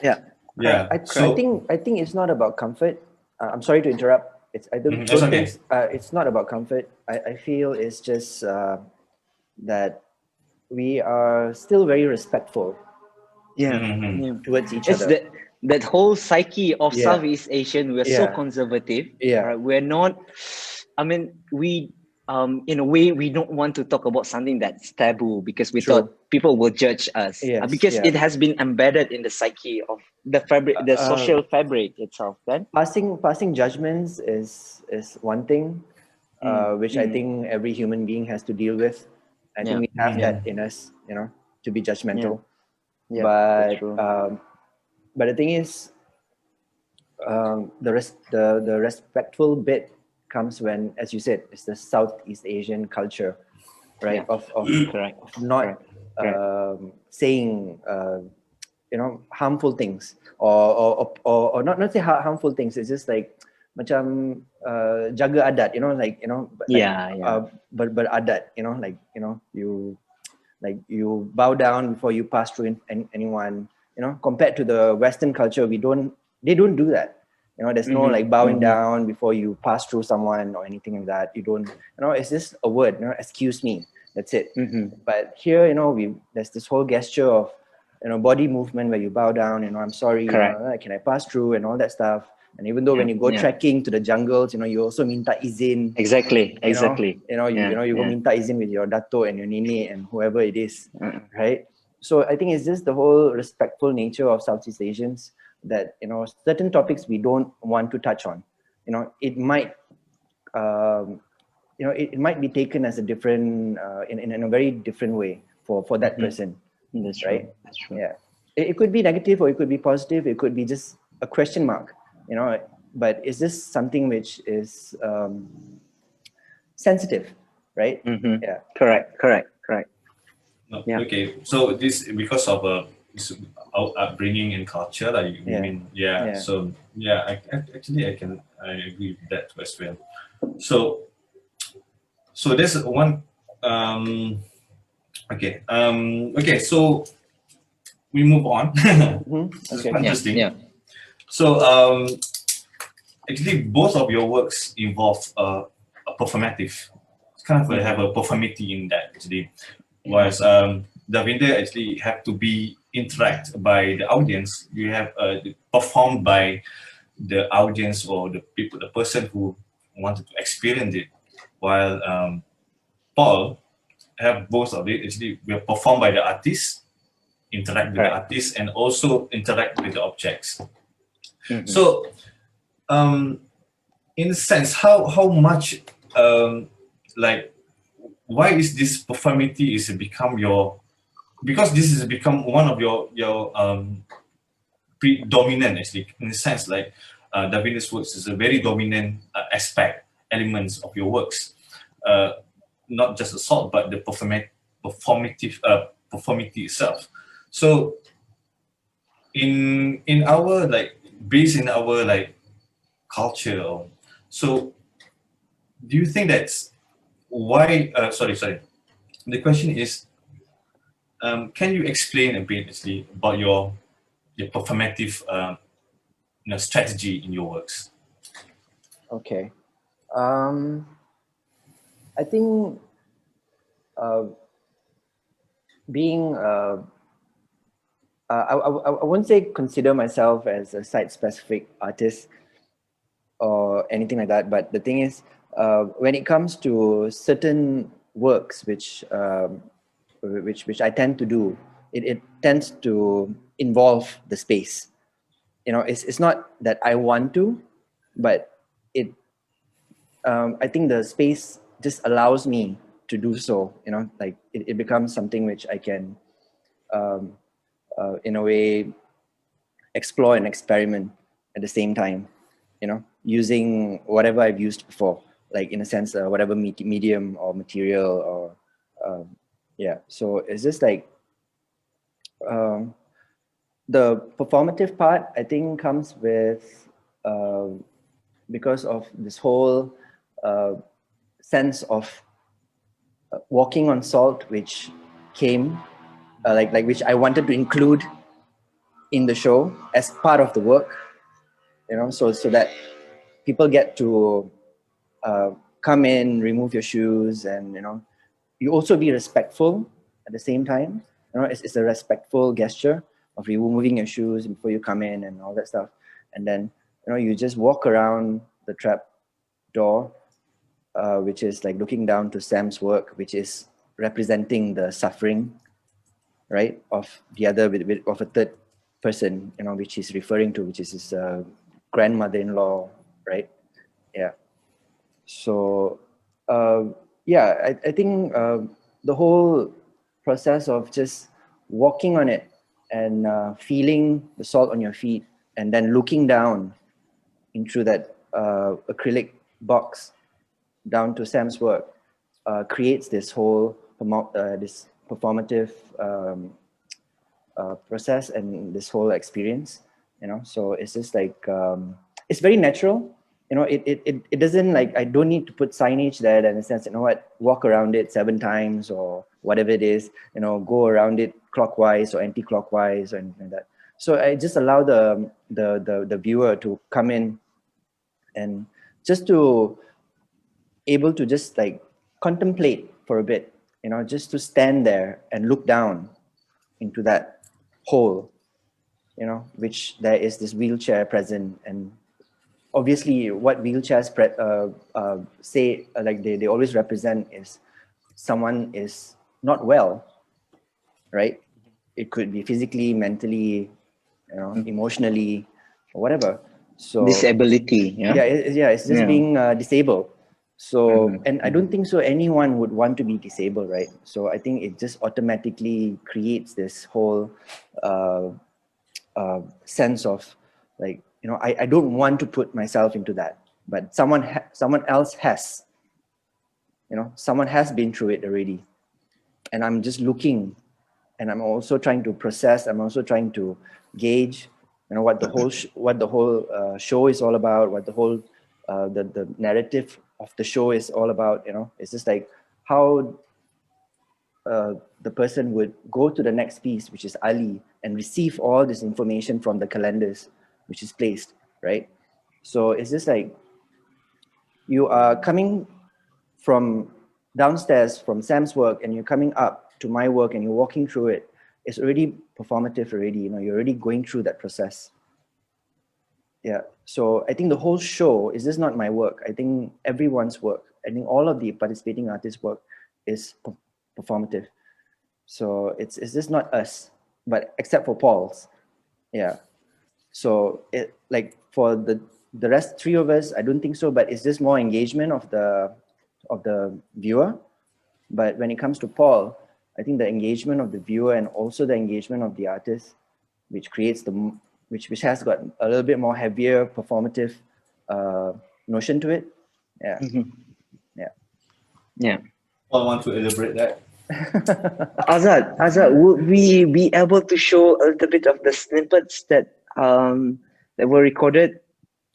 Yeah. Yeah. I think it's not about comfort. I'm sorry to interrupt. I don't That's okay. think it's not about comfort. I feel it's just that we are still very respectful towards each It's other. that whole psyche of Yeah. Southeast Asian. We're so Yeah. conservative. Yeah. Right? We're not. I mean, we in a way we don't want to talk about something that's taboo because we True. thought people will judge us. Yes, Because yeah. it has been embedded in the psyche of the fabric, the social fabric itself. Then Passing judgments is one thing, which I think every human being has to deal with. I think we have that in us, you know, to be judgmental. Yeah, but that's true. but the thing is, the respectful bit comes when, as you said, it's the Southeast Asian culture, right? Yeah. Of Correct. not Correct. saying you know, harmful things, or not say harmful things. It's just like macam jaga adat, you know, like, you know, but adat, you know, like, you know, you bow down before you pass through anyone, you know. Compared to the Western culture, they don't do that, you know. There's no like bowing down before you pass through someone or anything like that. You don't, you know, it's just a word, you know, excuse me, that's it. But here, you know, there's this whole gesture of, you know, body movement where you bow down, you know, I'm sorry, you know, can I pass through and all that stuff. And even though when you go trekking to the jungles, you know, you also minta izin. Exactly. You know, you go minta izin with your dato and your nene and whoever it is, right? So I think it's just the whole respectful nature of Southeast Asians that, you know, certain topics we don't want to touch on. You know, it might, you know, it might be taken as a different, in a very different way for that person. That's right? true. That's true. Yeah, it could be negative or it could be positive. It could be just a question mark, you know. But is this something which is sensitive, right? Yeah. Correct. No, Yeah. okay, so this because of our upbringing and culture, like you Yeah. mean, Yeah. So I actually I agree with that as well. So there's one. Okay, so we move on. This is Okay. quite interesting. Yeah. So actually, both of your works involve a performative. It's kind of have a performity in that actually. Whereas Dhavinder actually have to be interact by the audience. You have performed by the audience or the people, the person who wanted to experience it. While Paul have both of it. Actually, we are performed by the artist, interact with the artist, and also interact with the objects. So, in a sense, how much like why is this performity is become your, because this has become one of your predominant actually, in a sense, like Davinder's works is a very dominant elements of your works, not just assault but the performative performity itself. So in our like based in our like culture, so do you think that's why sorry the question is, can you explain a bit actually about your performative strategy in your works? Okay. I think being I wouldn't say consider myself as a site-specific artist or anything like that, but the thing is, when it comes to certain works which I tend to do, it tends to involve the space. You know, it's not that I want to, but it I think the space just allows me to do so. You know, like it becomes something which I can in a way, explore and experiment at the same time, you know, using whatever I've used before, like in a sense, whatever medium or material or, yeah. So it's just like, the performative part, I think, comes with, because of this whole sense of walking on salt, which came, like which I wanted to include in the show as part of the work, you know, so that people get to come in, remove your shoes, and, you know, you also be respectful at the same time. You know, it's a respectful gesture of removing your shoes before you come in and all that stuff. And then, you know, you just walk around the trap door, which is like looking down to Sam's work, which is representing the suffering, right, of the other, of a third person, you know, which he's referring to, which is his grandmother-in-law, right? Yeah. So, yeah, I think the whole process of just walking on it and feeling the salt on your feet and then looking down into that acrylic box down to Sam's work creates this whole this performative process and this whole experience, you know. So it's just like, it's very natural, you know. It doesn't, like, I don't need to put signage there in the sense, you know what, walk around it 7 times or whatever it is, you know, go around it clockwise or anti-clockwise or anything like that. So I just allow the viewer to come in and just to able to just like contemplate for a bit, you know, just to stand there and look down into that hole, you know, which there is this wheelchair present. And obviously what wheelchairs say, like they always represent is someone is not well, right? It could be physically, mentally, you know, emotionally, or whatever. So Disability, yeah. it's just being disabled. So, and I don't think so anyone would want to be disabled, right? So I think it just automatically creates this whole sense of, like, you know, I don't want to put myself into that, but someone else has, you know, someone has been through it already, and I'm just looking, and I'm also trying to process. I'm also trying to gauge, you know, what the whole show is all about, what the whole the narrative of the show is all about. You know, it's just like how the person would go to the next piece, which is Ali, and receive all this information from the calendars, which is placed, right? So it's just like you are coming from downstairs from Sam's work and you're coming up to my work and you're walking through it. It's already performative already, you know, you're already going through that process. Yeah. So I think the whole show is just not my work. I think everyone's work. I think all of the participating artists' work is performative. So it's just not us, but except for Paul's. Yeah. So it, like, for the rest 3 of us, I don't think so, but it's just more engagement of the viewer. But when it comes to Paul, I think the engagement of the viewer and also the engagement of the artist, which creates which has got a little bit more heavier performative notion to it. Yeah. Yeah. I want to elaborate that. Azzad, would we be able to show a little bit of the snippets that were recorded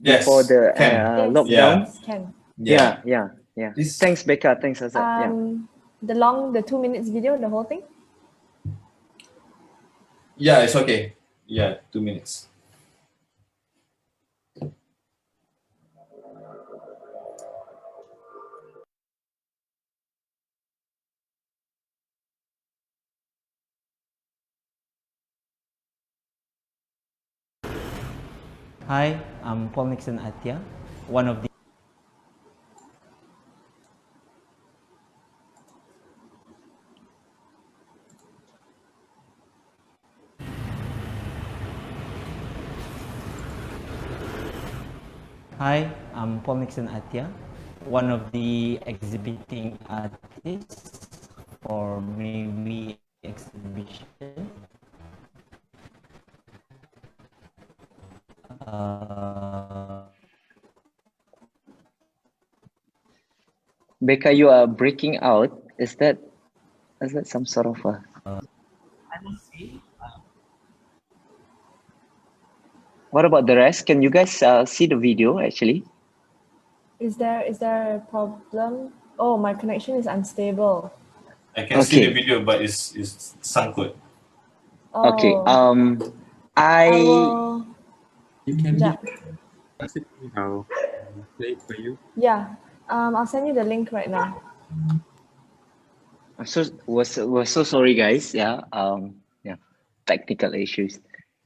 before the lockdown? Yes, can. Yeah. This, Thanks, Becca. Thanks, Azzad. The 2 minutes video, the whole thing? yeah, it's okay. Yeah, 2 minutes. Hi, I'm Paul Nickson Atia, one of the Hi, I'm Paul Nickson Atia, one of the exhibiting artists for Maybe exhibition. Becca, you are breaking out. Is that some sort of a... I must say, What about the rest? Can you guys see the video actually? Is there a problem? Oh, my connection is unstable. I can see the Okay. video, but it's sangkut. Oh, Okay. I will. You can Yeah. pass it to me. I'll play it for you. Yeah. I'll send you the link right now. We're so sorry, guys. Yeah. Yeah. Technical issues.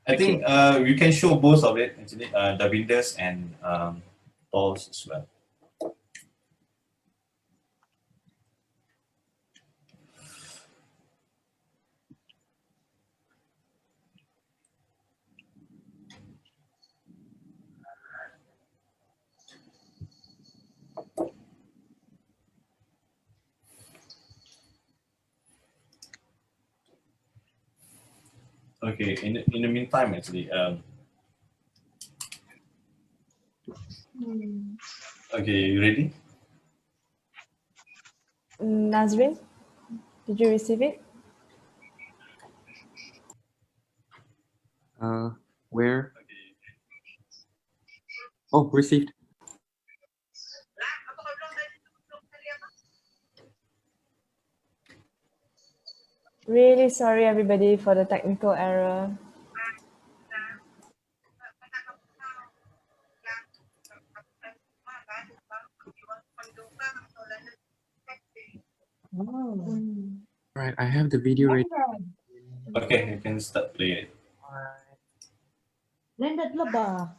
I think we can show both of it actually, Dhavinder's and Paul's as well. Okay, in the meantime, actually, okay, you ready? Nazrin, did you receive it? Where? Oh, received. Really sorry, everybody, for the technical error. Right, I have the video ready. Okay, you can start playing it. Landat lah ba?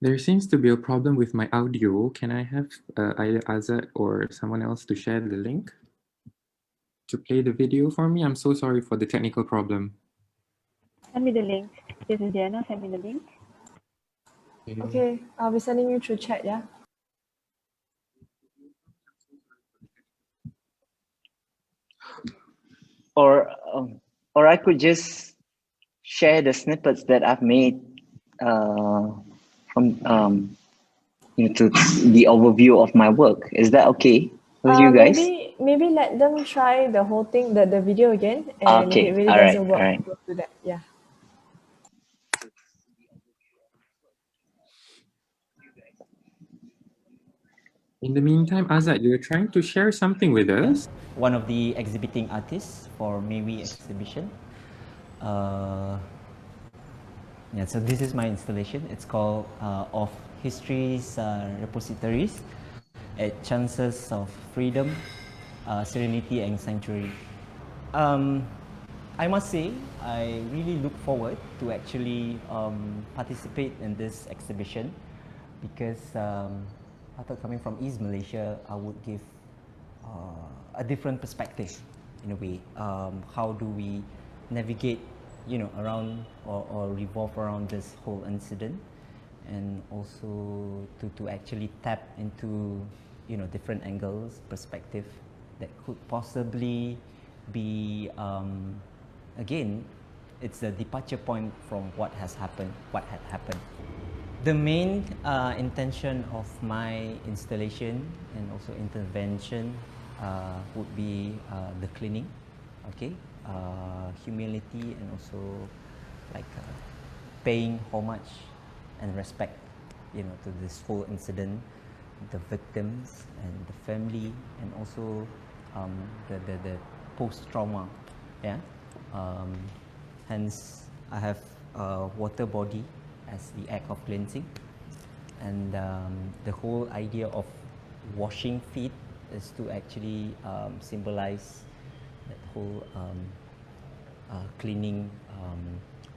There seems to be a problem with my audio. Can I have either Azzad or someone else to share the link to play the video for me? I'm so sorry for the technical problem. Send me the link. This is Diana. Send me the link. Okay, I'll be sending you through chat, yeah? Or I could just share the snippets that I've made from to the overview of my work. Is that okay with you guys? Maybe let them try the whole thing, the video again, and Okay, if it really all right, doesn't work, all right. we'll do that. Yeah. In the meantime, Azzad, you're trying to share something with us? one of the exhibiting artists for Maybe exhibition. Yeah, so this is my installation. It's called Of History's Repositories at Chances of Freedom, Serenity and Sanctuary. I must say, I really look forward to actually participate in this exhibition because I thought coming from East Malaysia, I would give a different perspective in a way. How do we navigate, around or revolve around this whole incident, and also to actually tap into, different angles, perspective that could possibly be, again, it's a departure point from what had happened. The main intention of my installation and also intervention would be the cleaning, okay, humility and also like paying homage and respect, you know, to this whole incident, the victims and the family, and also the post-trauma. Yeah. Hence, I have water body as the act of cleansing, and the whole idea of washing feet is to actually symbolize that whole cleaning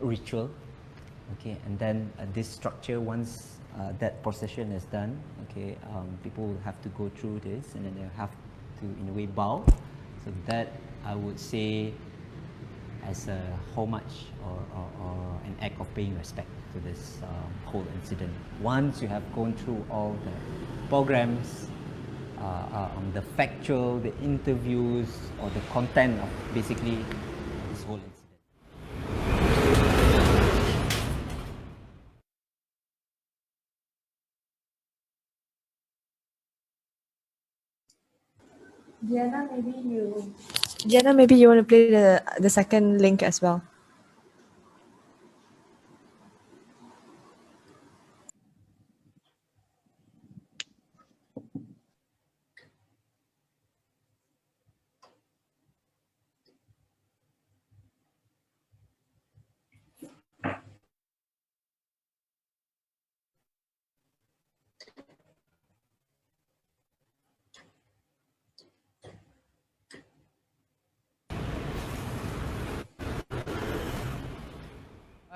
ritual. Okay, and then this structure, once that procession is done, okay, people will have to go through this, and then they have to, in a way, bow. So that, I would say, as a homage or an act of paying respect to this whole incident. Once you have gone through all the programs, the factual, the interviews, or the content of basically this whole incident. Diana, maybe you want to play the second link as well.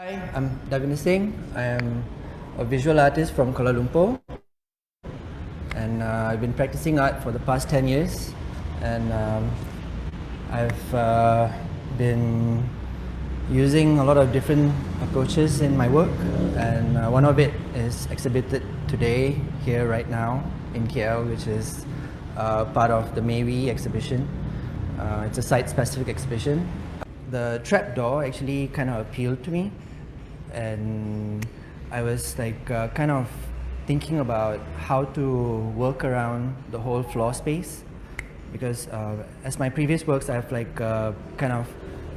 Hi, I'm Dhavinder Singh. I am a visual artist from Kuala Lumpur, and I've been practicing art for the past 10 years, and I've been using a lot of different approaches in my work, and one of it is exhibited today here right now in KL, which is part of the Maywe exhibition. It's a site-specific exhibition. The trapdoor actually kind of appealed to me, and I was like kind of thinking about how to work around the whole floor space, because as my previous works, I've like kind of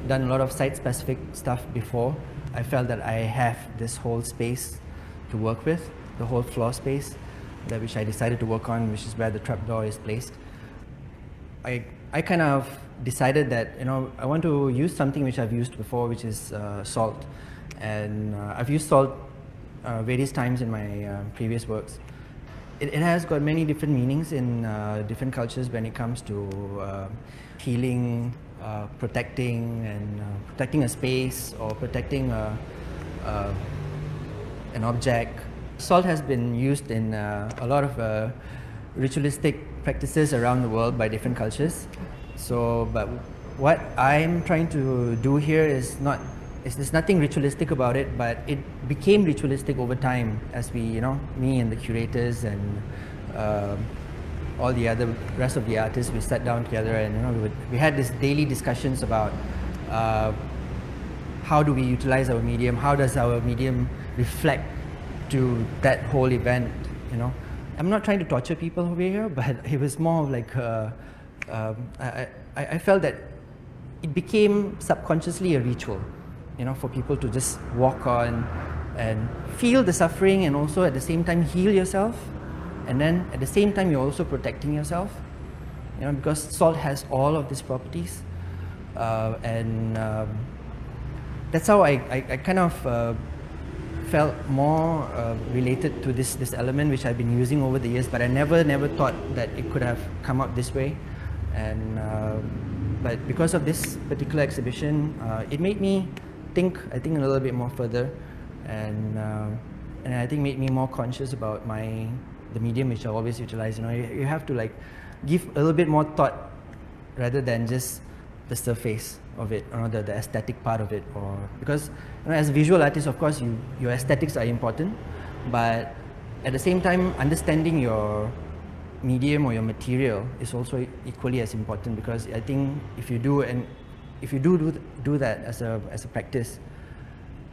done a lot of site-specific stuff before. I felt that I have this whole space to work with, the whole floor space, that which I decided to work on, which is where the trapdoor is placed. I kind of decided that, you know, I want to use something which I've used before, which is salt. And I've used salt various times in my previous works. It has got many different meanings in different cultures when it comes to healing, protecting, and protecting a space or protecting an object. Salt has been used in a lot of ritualistic practices around the world by different cultures. So, but what I'm trying to do here is there's nothing ritualistic about it, but it became ritualistic over time as we, you know, me and the curators and all the other rest of the artists, we sat down together, and, you know, we had these daily discussions about how do we utilize our medium, how does our medium reflect to that whole event, you know. I'm not trying to torture people over here, but it was more like I felt that it became subconsciously a ritual, you know, for people to just walk on and feel the suffering, and also at the same time heal yourself, and then at the same time you're also protecting yourself, you know, because salt has all of these properties, and that's how I kind of felt more related to this element which I've been using over the years, but I never thought that it could have come up this way. And but because of this particular exhibition, it made me think, I think, a little bit more further, and I think made me more conscious about the medium which I always utilize. You know, you have to like give a little bit more thought rather than just the surface of it, or the aesthetic part of it, or because, you know, as a visual artist, of course, your aesthetics are important, but at the same time, understanding your medium or your material is also equally as important, because I think if you do that as a practice,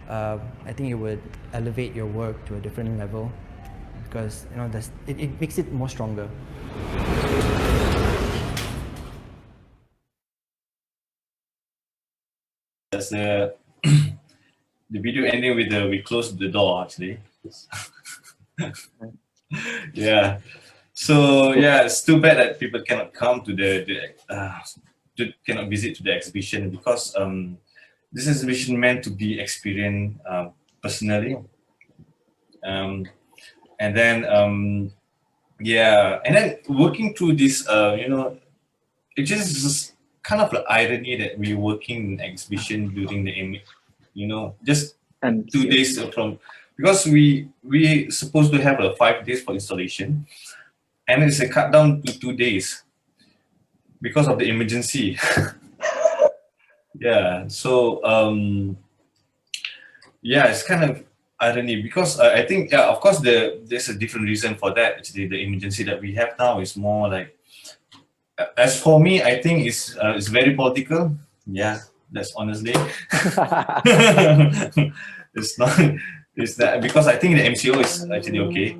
I think it would elevate your work to a different level, because, you know, it makes it more stronger. that's the the video ending with we closed the door actually. Yeah. So yeah, it's too bad that people cannot come to cannot visit to the exhibition because this exhibition meant to be experienced personally. And then yeah, and then working through this, it just kind of the irony that we're working in exhibition during the just And 2 days from, because we supposed to have 5 days for installation, and it's a cut down to 2 days because of the emergency. Yeah, so yeah, it's kind of irony because I think, yeah, of course there's a different reason for that. Actually, the emergency that we have now is more like, as for me, I think it's very political. Yeah, that's honestly. It's not. It's that because I think the MCO is actually okay.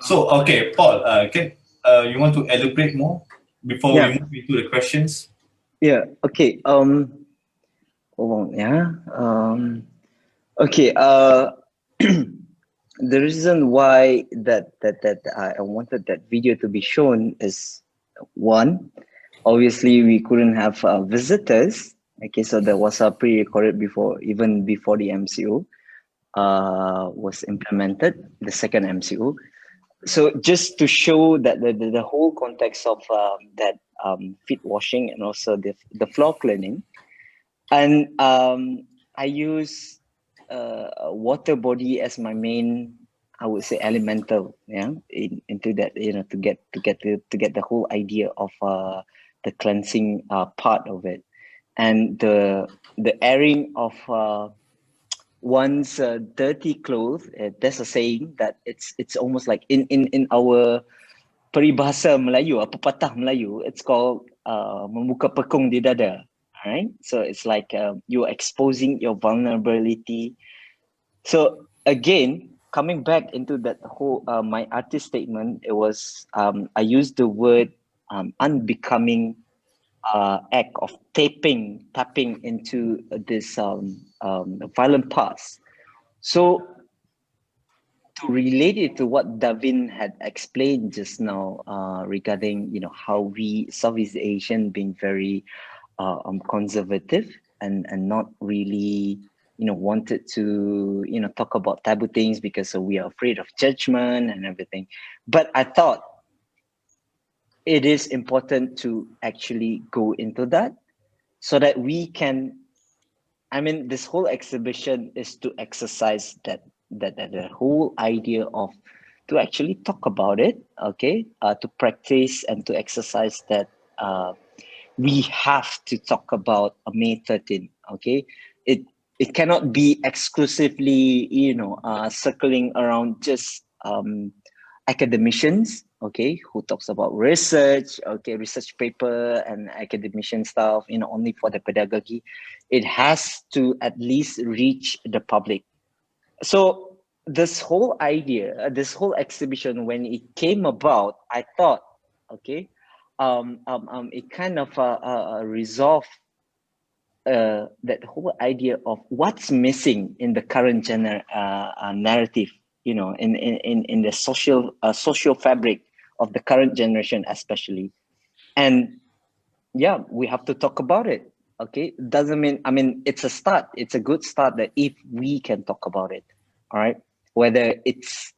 So okay, Paul, can you want to elaborate more before we move into the questions? Yeah. Okay. Hold on. Yeah. Okay. The reason why that I wanted that video to be shown is, one, obviously we couldn't have visitors. Okay, so that was pre-recorded even before the MCO was implemented, the second MCO. So just to show that the whole context of that feet washing and also the floor cleaning, and I use water body as my main, I would say, elemental, into that, to get the whole idea of the cleansing part of it, and the airing of one's dirty clothes. There's a saying that it's almost like in our peribahasa Melayu, pepatah Melayu, it's called membuka pekung di dada. Right, so it's like you're exposing your vulnerability. So again, coming back into that whole my artist statement, it was I used the word unbecoming act of tapping into this violent past. So to relate it to what Davin had explained just now regarding how we Southeast Asian being very conservative and not really wanted to talk about taboo things because we are afraid of judgment and everything. But I thought it is important to actually go into that so that we can, this whole exhibition is to exercise that the whole idea of to actually talk about it, okay, to practice and to exercise that we have to talk about May 13th, okay? It cannot be exclusively, circling around just academicians, okay, who talks about research, okay, research paper and academician stuff, only for the pedagogy. It has to at least reach the public. So this whole idea, this whole exhibition, when it came about, I thought, okay, it kind of resolved that whole idea of what's missing in the current narrative, in the social fabric of the current generation, especially. And yeah, we have to talk about it. Okay, doesn't mean, it's a start. It's a good start that if we can talk about it, all right, whether it's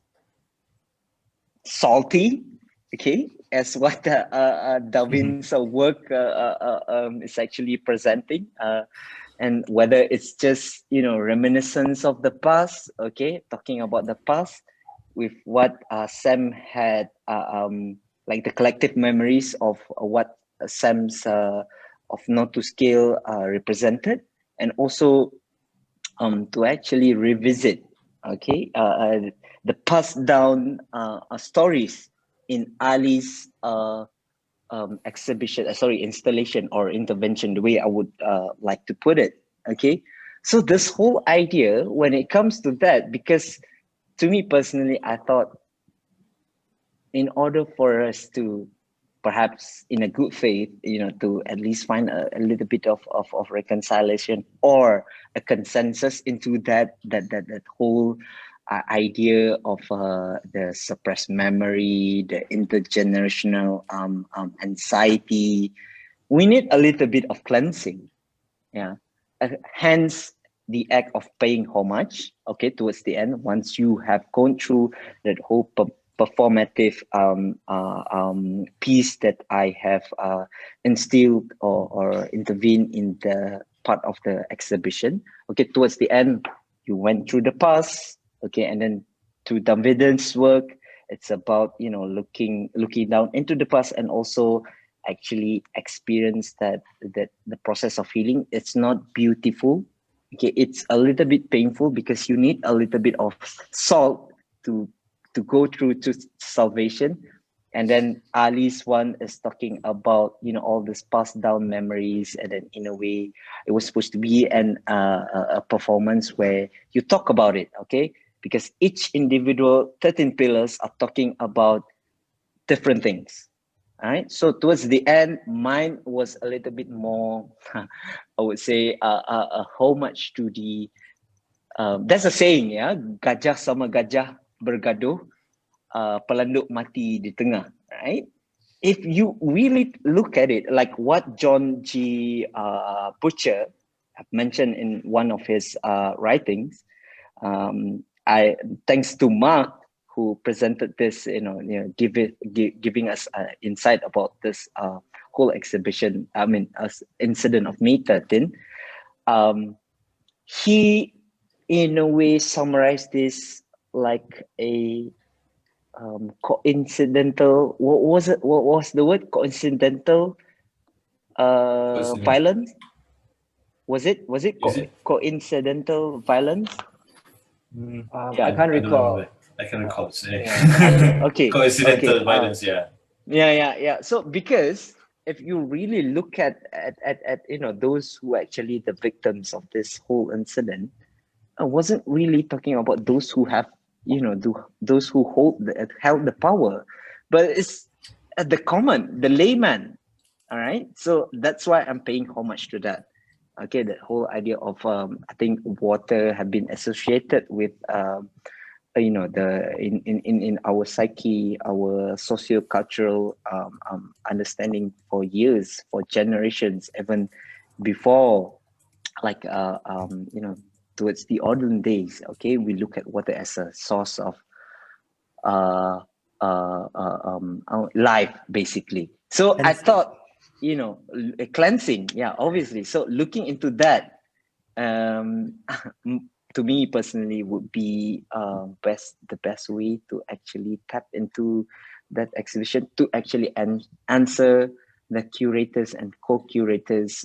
salty, okay, as what Dhavin's work is actually presenting, and whether it's just reminiscence of the past, okay, talking about the past with what Sam had, like the collective memories of what Sam's of not to scale represented, and also to actually revisit, okay, the passed down stories in Ali's installation or intervention, the way I would like to put it, okay? So this whole idea, when it comes to that, because to me personally, I thought in order for us to perhaps in a good faith, to at least find a little bit of reconciliation or a consensus into that whole idea of the suppressed memory, the intergenerational anxiety. We need a little bit of cleansing, hence the act of paying homage, towards the end, once you have gone through that whole performative piece that I have instilled or intervened in the part of the exhibition. Towards the end, you went through the past, and then to Dhavinder's work, it's about looking down into the past and also actually experience that the process of healing. It's not beautiful. It's a little bit painful because you need a little bit of salt to go through to salvation. And then Ali's one is talking about all these passed down memories, and then in a way it was supposed to be a performance where you talk about it, because each individual 13 pillars are talking about different things. All right, so towards the end, mine was a little bit more, I would say, a homage to the, there's a saying, gajah sama gajah bergaduh, pelanduk mati di tengah, right? If you really look at it, like what John G. Butcher mentioned in one of his writings, thanks to Mark, who presented this, giving us insight about this whole exhibition, incident of May 13. He, in a way, summarized this like a coincidental. What was the word? Coincidental violence. Was it coincidental violence? I can't recall. I can recall today. Okay. Coincidental violence, Yeah. So because if you really look at those who actually the victims of this whole incident, I wasn't really talking about those who have those who held the power, but it's the layman. All right. So that's why I'm paying homage to that. That whole idea of I think water have been associated with in our psyche, our socio-cultural understanding for years, for generations, even before, like towards the olden days. We look at water as a source of life, basically. So I thought, a cleansing, obviously. So looking into that, to me personally, would be the best way to actually tap into that exhibition, to actually answer the curators and co-curators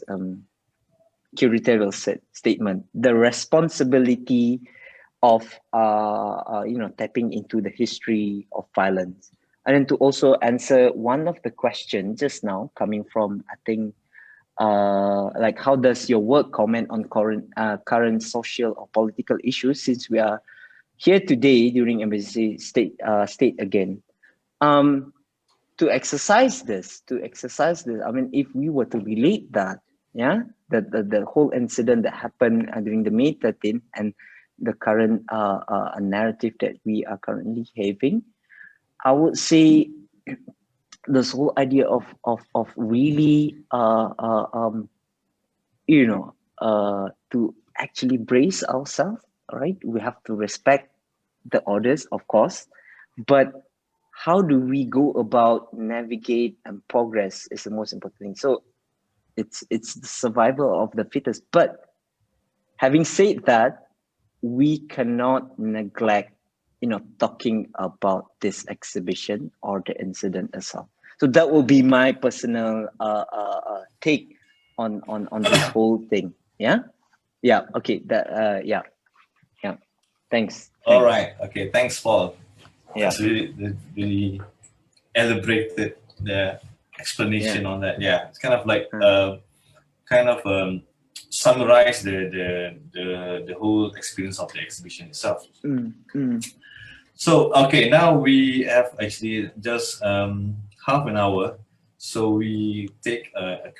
curatorial statement, the responsibility of tapping into the history of violence, and then to also answer one of the questions just now coming from, I think, like, how does your work comment on current social or political issues, since we are here today during emergency state again, to exercise this. I mean, if we were to relate that, the whole incident that happened during the May 13th and the current narrative that we are currently having, I would say this whole idea of really to actually brace ourselves, right? We have to respect the orders, of course, but how do we go about navigate and progress is the most important thing. So it's the survival of the fittest. But having said that, we cannot neglect talking about this exhibition or the incident itself. So that will be my personal take on this whole thing. Okay, thanks. All right, okay, thanks, Paul. That's really elaborated the explanation on that. It's kind of like summarize the whole experience of the exhibition itself. So okay, now we have actually just half an hour So we take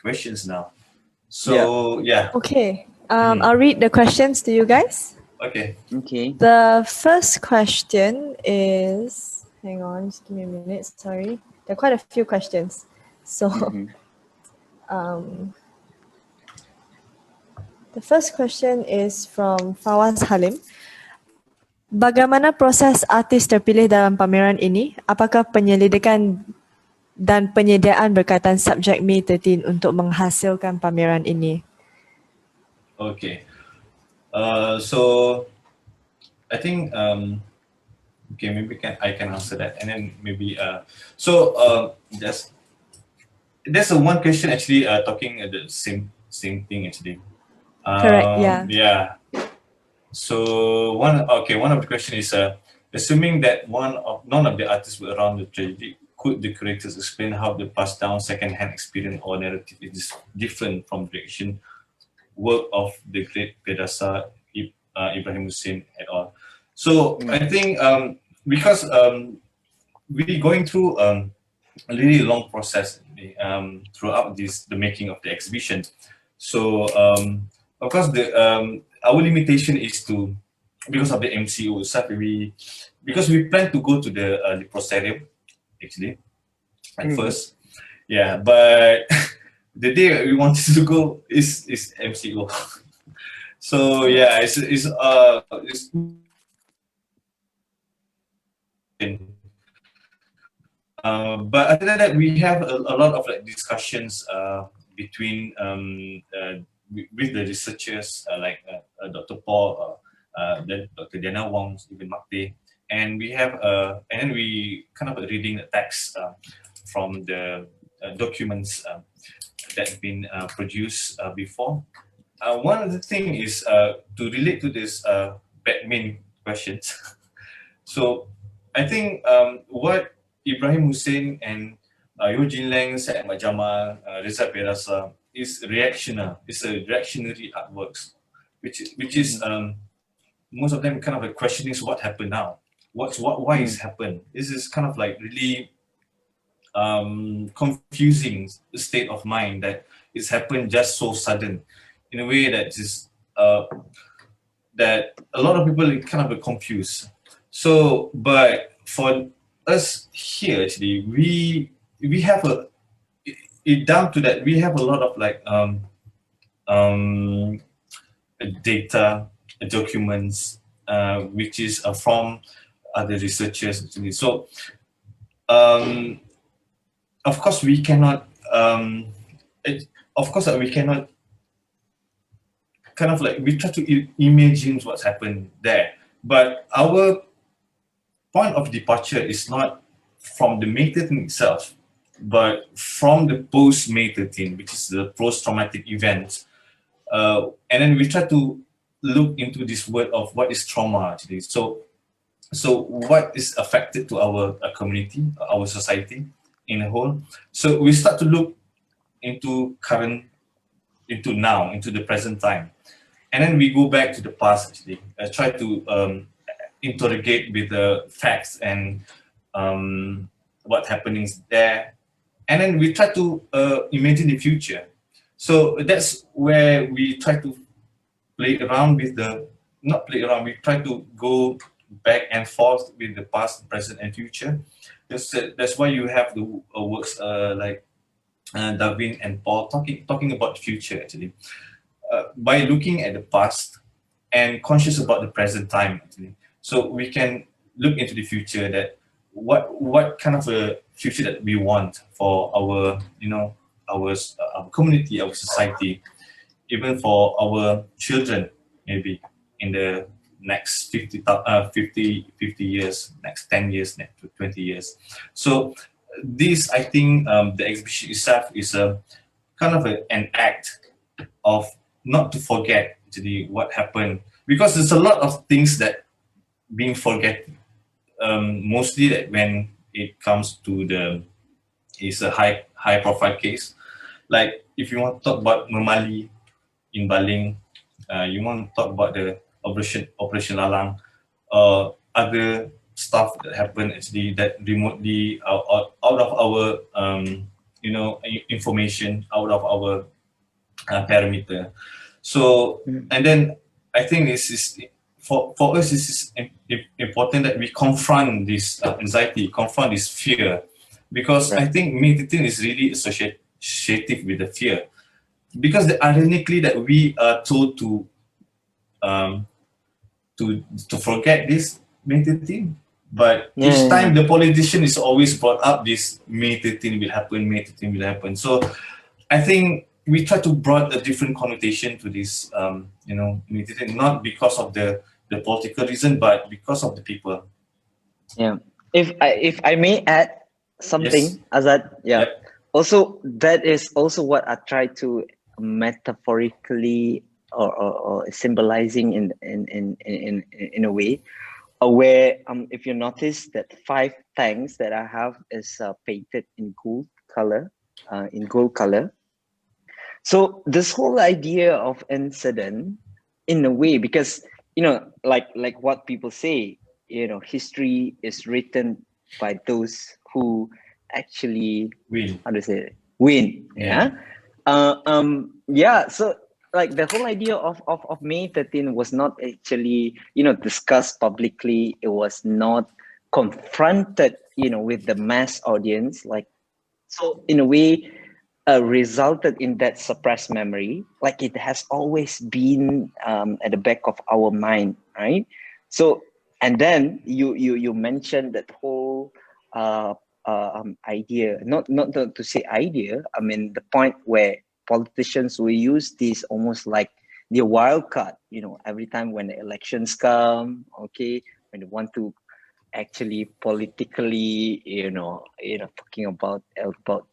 questions now. So yeah. Okay. I'll read the questions to you guys. Okay. Okay. The first question is, hang on, just give me a minute, sorry. There are quite a few questions. So the first question is from Fawaz Halim. Bagaimana proses artis terpilih dalam pameran ini? Apakah penyelidikan dan penyediaan berkaitan subjek May 13 untuk menghasilkan pameran ini? Okay. So I think okay, maybe I can answer that, and then maybe there's one question actually talking the same thing actually. Correct. Yeah. Yeah. So one of the question is assuming that none of the artists were around the tragedy, could the creators explain how the passed down second-hand experience or narrative is different from the action work of the great Pedasa Ibrahim Hussein et al. So I think because we're going through a really long process throughout the making of the exhibition. So of course our limitation is because of the MCO itself, because we plan to go to the Leprosarium actually at first. Yeah, but the day we wanted to go is MCO. So yeah, it's but other than that, we have a lot of like discussions between with the researchers like Dr. Paul, then Dr. Diah Wong, Stephen Makte, and we have and then we kind of reading the text from the documents that have been produced before. One of the thing is to relate to this Batman questions. So I think what Ibrahim Hussein and Eugene Lang, Syed Ahmad Jamal, Reza Perasa is reactional. It's a reactionary artworks, which is most of them kind of like questioning what happened now. Why is happened? This is kind of like really confusing state of mind that it's happened just so sudden, in a way that is that a lot of people are kind of confused. So, but for us here, actually, we have it down to that we have a lot of like data, documents, which is from other researchers actually. So, of course, we cannot. We cannot. Kind of like we try to imagine what's happened there, but our point of departure is not from the May 13 itself, but from the post-May 13, which is the post-traumatic event. And then we try to look into this word of what is trauma actually. So what is affected to our community, our society in a whole. So we start to look into the present time. And then we go back to the past actually, try to interrogate with the facts and what happenings there. And then we try to imagine the future. So that's where we try to we try to go back and forth with the past, present, and future. That's why you have the works like Dhavinder and Paul talking about the future actually. By looking at the past and conscious about the present time actually. So we can look into the future, that what kind of a future that we want for our our community, our society, even for our children, maybe in the next 50 years, next 10 years, next 20 years. So this, I think, the exhibition itself is a kind of an act of not to forget actually what happened, because there's a lot of things that being forgotten. Mostly that when it comes to it's a high profile case. Like if you want to talk about Memali in Baling, you want to talk about the Operation Lalang, other stuff that happened actually that remotely out of our information out of our parameter. So, and then I think this is for us. This is important that we confront this anxiety, confront this fear, because I think meditating is really associative with the fear. Because ironically, that we are told to forget this meditating, but each time the politician is always brought up, this meditating will happen. So I think we try to bring a different connotation to this, meditating, not because of the political reason, but because of the people. Yeah. If I may add something, Yes. Azzad, yeah. Yep. Also, that is also what I try to metaphorically or symbolizing in a way, where if you notice that 5 tanks that I have is painted in gold color, So this whole idea of incident, in a way, because like what people say, history is written by those who actually Win. how to say it? Win. Yeah. So like the whole idea of May 13 was not actually discussed publicly. It was not confronted with the mass audience, like, so in a way resulted in that suppressed memory, like it has always been at the back of our mind, right? So, and then you mentioned that whole idea, not to say idea, I mean the point where politicians will use this almost like the wild card, every time when the elections come, okay, when they want to actually politically, talking about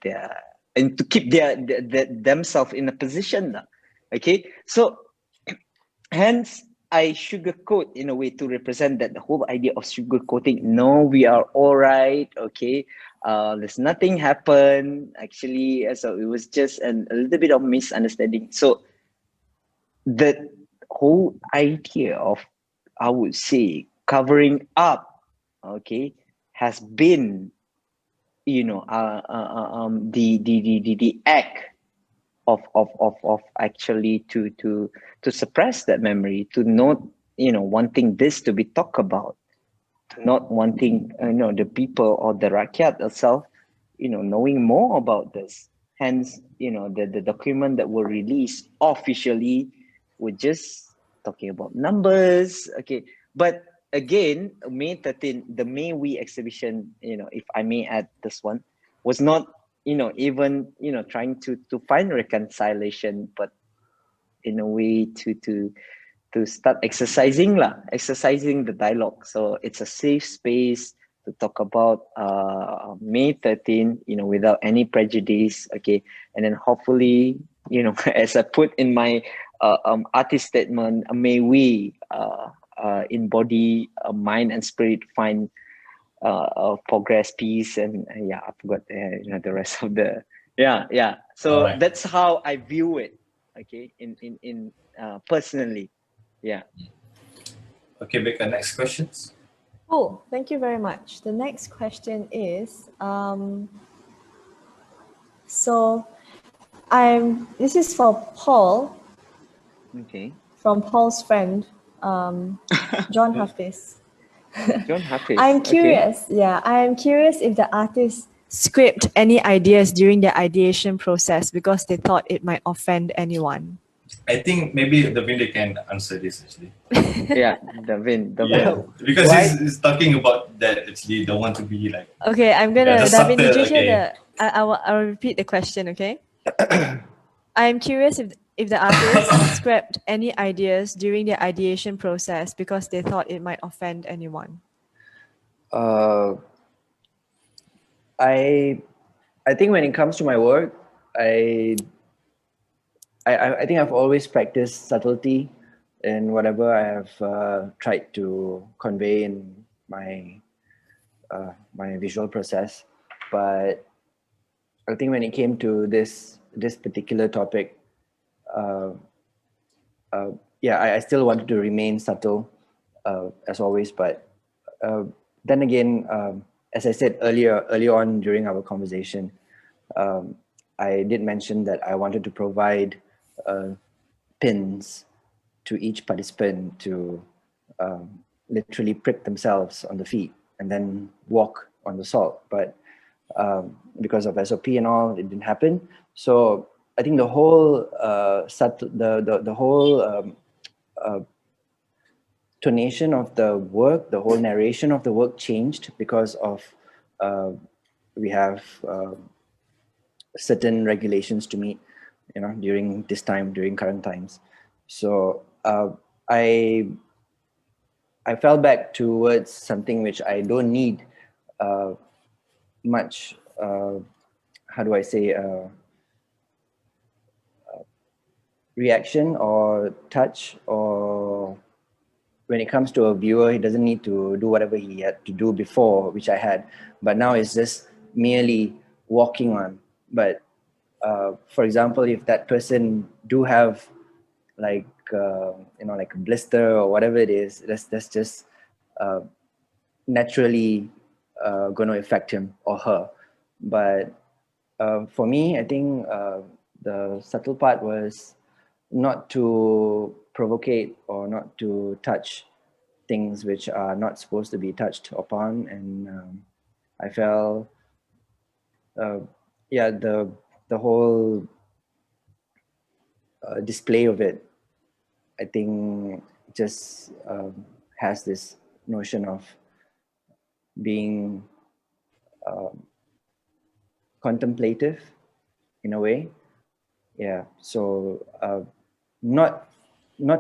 their, and to keep their themselves in a position, okay. So hence I sugarcoat in a way to represent that the whole idea of sugarcoating. No, we are all right, okay. There's nothing happened actually, so it was just a little bit of misunderstanding. So the whole idea of, I would say, covering up, okay, has been the act of actually to suppress that memory, to not wanting this to be talked about, to not wanting the people or the rakyat itself knowing more about this. Hence the document that were released officially were just talking about numbers, okay. But again, May 13, the May We exhibition, if I may add this one, was not even trying to find reconciliation, but in a way to start exercising the dialogue. So it's a safe space to talk about May 13, without any prejudice, okay. And then hopefully, as I put in my artist statement, may we embody mind and spirit, find progress, peace, and I forgot the rest of the so Right. that's how I view it, okay, in personally. Yeah. Okay, Becca, next questions. Cool. Thank you very much. The next question is, this is for Paul, Okay. from Paul's friend, John Hafiz. John Hafiz. I'm curious, I am curious if the artists script any ideas during their ideation process because they thought it might offend anyone. I think maybe Dhavinder can answer this actually. Yeah, Dhavinder. Yeah, because he's talking about that actually. Don't want to be like. Okay, I'm gonna. the Davin, did you subtle, hear I'll repeat the question. Okay. I'm curious if the artists scrapped any ideas during their ideation process because they thought it might offend anyone. I think when it comes to my work, I think I've always practiced subtlety in whatever I have tried to convey in my my visual process. But I think when it came to this particular topic, I still wanted to remain subtle as always. But then again, as I said earlier on during our conversation, I did mention that I wanted to provide pins to each participant to literally prick themselves on the feet and then walk on the salt. But because of SOP and all, it didn't happen. So I think the whole the whole tonation of the work, the whole narration of the work changed because of we have certain regulations to meet, you know, during this time, during current times. So I fell back towards something which I don't need much. How do I say? Reaction or touch, or when it comes to a viewer, he doesn't need to do whatever he had to do before, which I had, but now it's just merely walking on. But for example, if that person do have like you know, like a blister or whatever it is, that's just naturally going to affect him or her. But for me, I think the subtle part was not to provocate or not to touch things which are not supposed to be touched upon. And I felt yeah, the whole display of it, I think, just has this notion of being contemplative in a way. Yeah, so not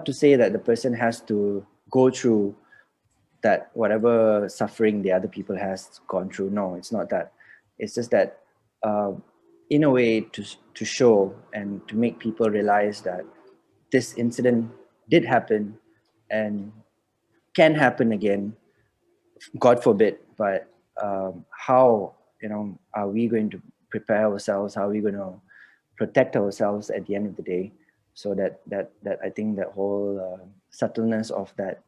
to say that the person has to go through that whatever suffering the other people has gone through. No, it's not that. It's just that in a way to show and to make people realize that this incident did happen and can happen again, God forbid. But how, you know, are we going to prepare ourselves? How are we going to protect ourselves at the end of the day? So that I think that whole subtleness of that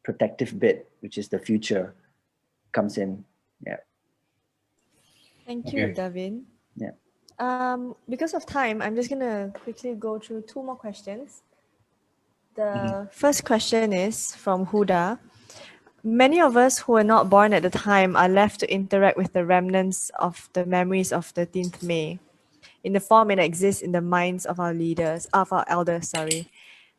protective bit, which is the future, comes in. Yeah. Thank you, Davin. Yeah. Because of time, I'm just gonna quickly go through two more questions. The first question is from Huda. Many of us who were not born at the time are left to interact with the remnants of the memories of 13th May in the form it exists in the minds of our leaders, of our elders, sorry.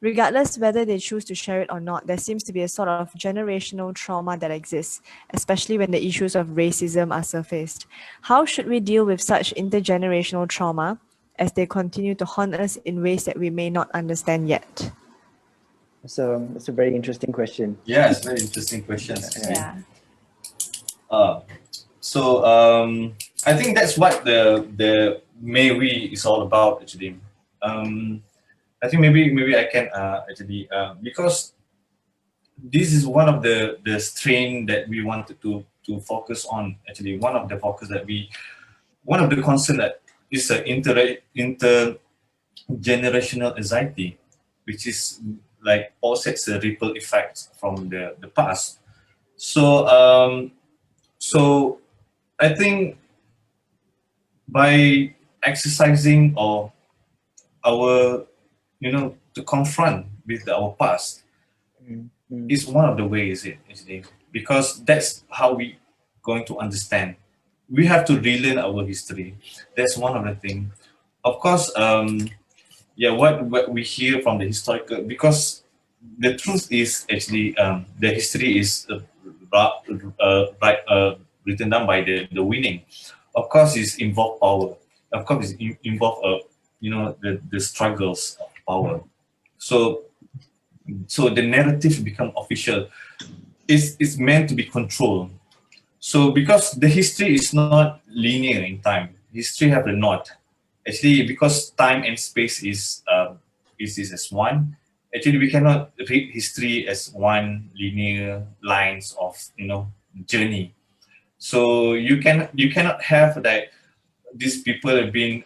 Regardless whether they choose to share it or not, there seems to be a sort of generational trauma that exists, especially when the issues of racism are surfaced. How should we deal with such intergenerational trauma as they continue to haunt us in ways that we may not understand yet? So it's a very interesting question. Yeah, it's a very interesting question. Yeah. So I think that's what the May We is all about actually. I think maybe I can actually because this is one of the strain that we wanted to focus on actually. One of the concern that is a intergenerational anxiety, which is like offsets the ripple effects from the past. So so I think by exercising or our, to confront with our past is one of the ways, actually, because that's how we going to understand. We have to relearn our history. That's one of the things. Of course, what we hear from the historical, because the truth is actually the history is written down by the winning. Of course, it's involved power. Of course, it's involved the struggles of power. So the narrative become official. It's meant to be controlled. So because the history is not linear in time, history have a knot. Actually, because time and space is as one. Actually, we cannot read history as one linear lines of journey. So you cannot have that these people have been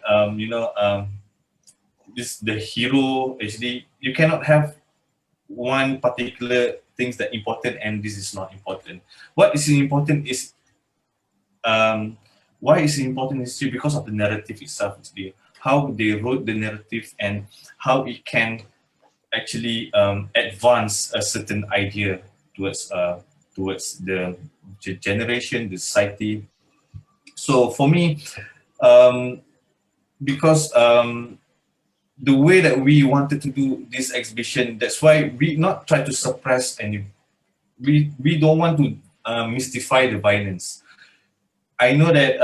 this the hero. Actually, you cannot have one particular things that important and this is not important. What is important is Why is it important in history? Because of the narrative itself, actually. How they wrote the narrative and how it can actually advance a certain idea towards the generation, the society. So for me, um, because the way that we wanted to do this exhibition, that's why we not try to suppress any. We don't want to mystify the violence. I know that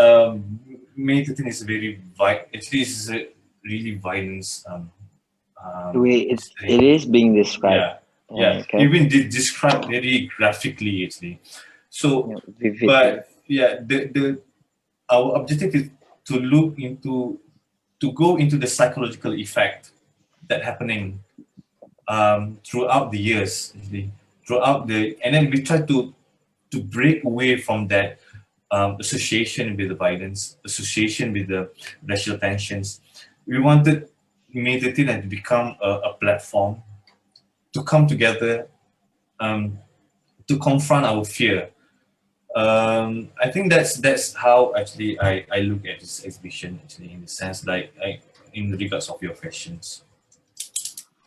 May 13 is very actually it's a really violence. The way it is being described. Yeah, Okay. even described very graphically actually. So, Vividly. but yeah, the our objective is to look into, to go into the psychological effect that happening throughout the years, actually, and then we try to break away from that association with the violence, association with the racial tensions. We wanted Mediterranean to become a platform to come together, to confront our fear. I think that's how actually I look at this exhibition, actually, in the sense like in regards of your questions.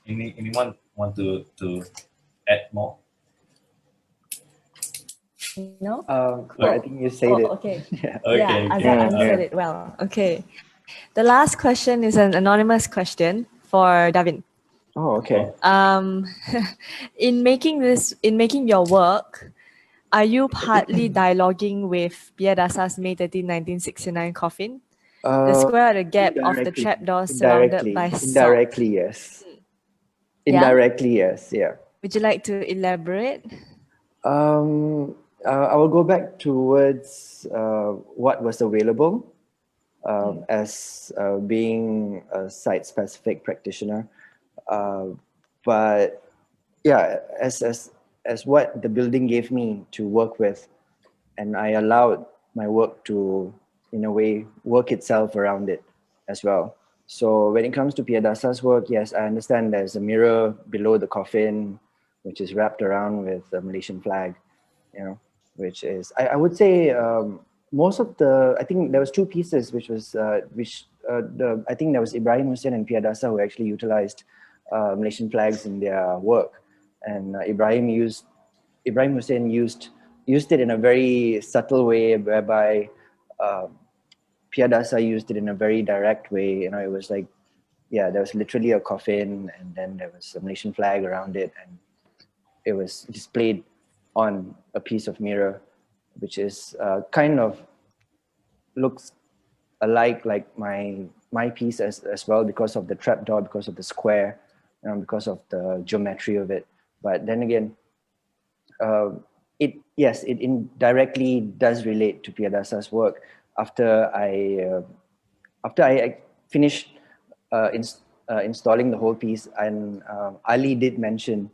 Anyone want to add more? No? But I think you said it. Okay. Yeah. Okay, Yeah, okay. Azzad answered it well. Okay. The last question is an anonymous question for Davin. Oh, okay. In making your work, are you partly dialoguing with Pierre Dass's May 13, 1969 coffin? The square or the gap of the trapdoor surrounded by salt. Indirectly, yes. Indirectly, yes. Yeah. Would you like to elaborate? I will go back towards what was available as being a site-specific practitioner. But yeah, as what the building gave me to work with, and I allowed my work to, in a way, work itself around it as well. So when it comes to Piadasa's work, yes, I understand there's a mirror below the coffin, which is wrapped around with the Malaysian flag, you know, which is, I would say most of the, I think there was two pieces, which was, I think there was Ibrahim Hussein and Piadasa who actually utilized Malaysian flags in their work. And Ibrahim Hussein used it in a very subtle way, whereby Piadasa used it in a very direct way. You know, it was like, yeah, there was literally a coffin, and then there was a Malaysian flag around it, and it was displayed on a piece of mirror, which is kind of looks alike like my piece as well, because of the trapdoor, because of the square, because of the geometry of it. But then again, it indirectly does relate to Piadasa's work. After I finished installing the whole piece, and Ali did mention,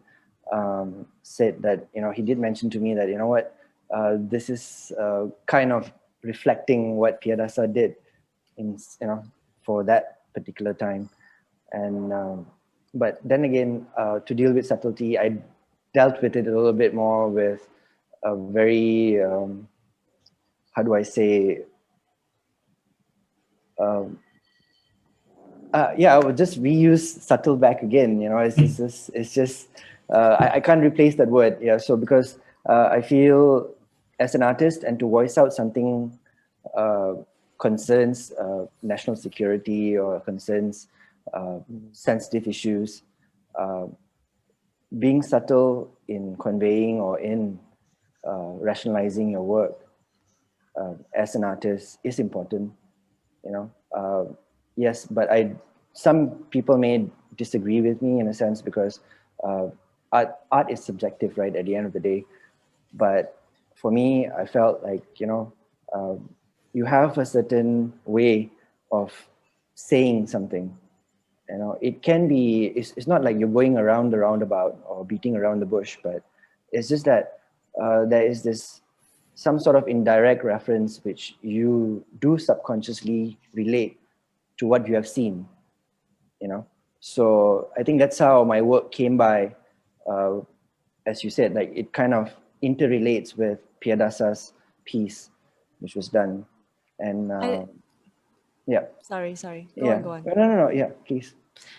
said that, you know, he did mention to me that, you know what, this is kind of reflecting what Piadasa did in, you know, for that particular time. And but then again, to deal with subtlety, I dealt with it a little bit more with a very how do I say, yeah, I would just reuse subtle back again. You know, it's just I can't replace that word. Yeah, so because I feel as an artist, and to voice out something concerns national security, or concerns sensitive issues, being subtle in conveying or in rationalizing your work as an artist is important, you know. Yes, but some people may disagree with me in a sense, because art is subjective, right, at the end of the day. But for me, I felt like, you know, you have a certain way of saying something. You know, it can be, it's not like you're going around the roundabout or beating around the bush, but it's just that there is this some sort of indirect reference which you do subconsciously relate to what you have seen, you know. So I think that's how my work came by. As you said, like, it kind of interrelates with Piadasa's piece, which was done. And yeah. Sorry. Go on. No. Yeah, please.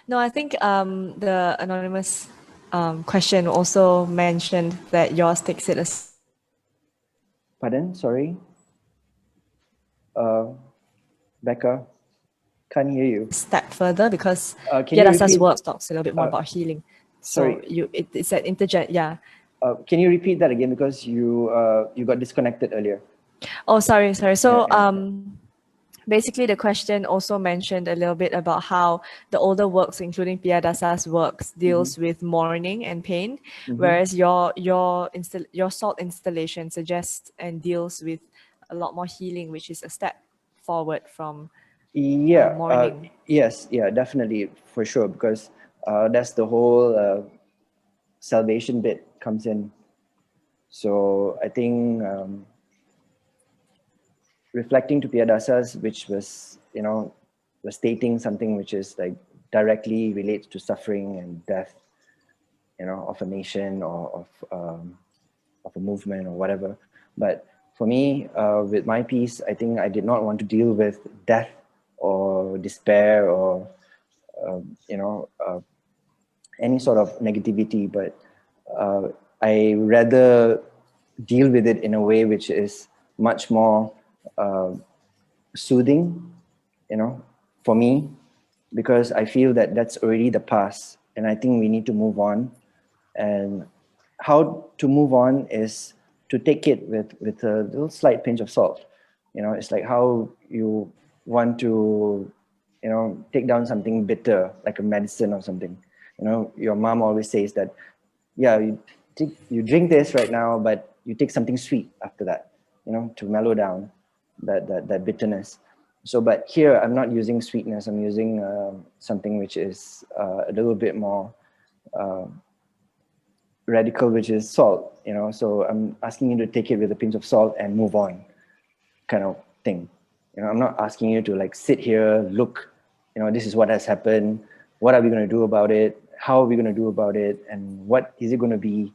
No, I think the anonymous question also mentioned that yours takes it a Pardon? Sorry. Becca, can't hear you. step further because Can you Dasa's repeat? work talks a little bit more about healing. So Sorry. it's at yeah. Can you repeat that again, because you got disconnected earlier? Oh, sorry. So Yeah. basically the question also mentioned a little bit about how the older works, including Piyadasa's works, deals with mourning and pain, whereas your salt installation suggests and deals with a lot more healing, which is a step forward from mourning. Yes, definitely, for sure, because that's the whole salvation bit comes in. So I think reflecting to Piyadasa's, which was was stating something which is like directly relates to suffering and death, of a nation or of a movement or whatever. But for me, with my piece, I think I did not want to deal with death or despair or any sort of negativity, but I rather deal with it in a way which is much more soothing, for me, because I feel that that's already the past, and I think we need to move on. And how to move on is to take it with a little slight pinch of salt. It's like how you want to, take down something bitter, like a medicine or something. Your mom always says that, yeah, you drink this right now, but you take something sweet after that, to mellow down that bitterness. So, but here I'm not using sweetness. I'm using something which is a little bit more radical, which is salt. So I'm asking you to take it with a pinch of salt and move on, kind of thing. I'm not asking you to like sit here, look, this is what has happened. What are we going to do about it? How are we going to do about it? And what is it going to be?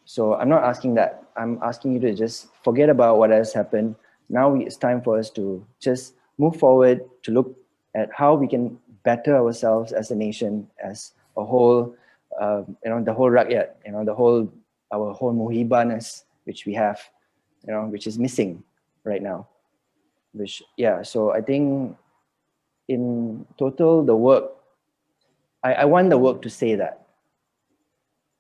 So I'm not asking that. I'm asking you to just forget about what has happened. Now it's time for us to just move forward, to look at how we can better ourselves as a nation, as a whole, the whole rakyat, our whole muhibaness, which we have, which is missing right now. So I think in total, the work, I want the work to say that,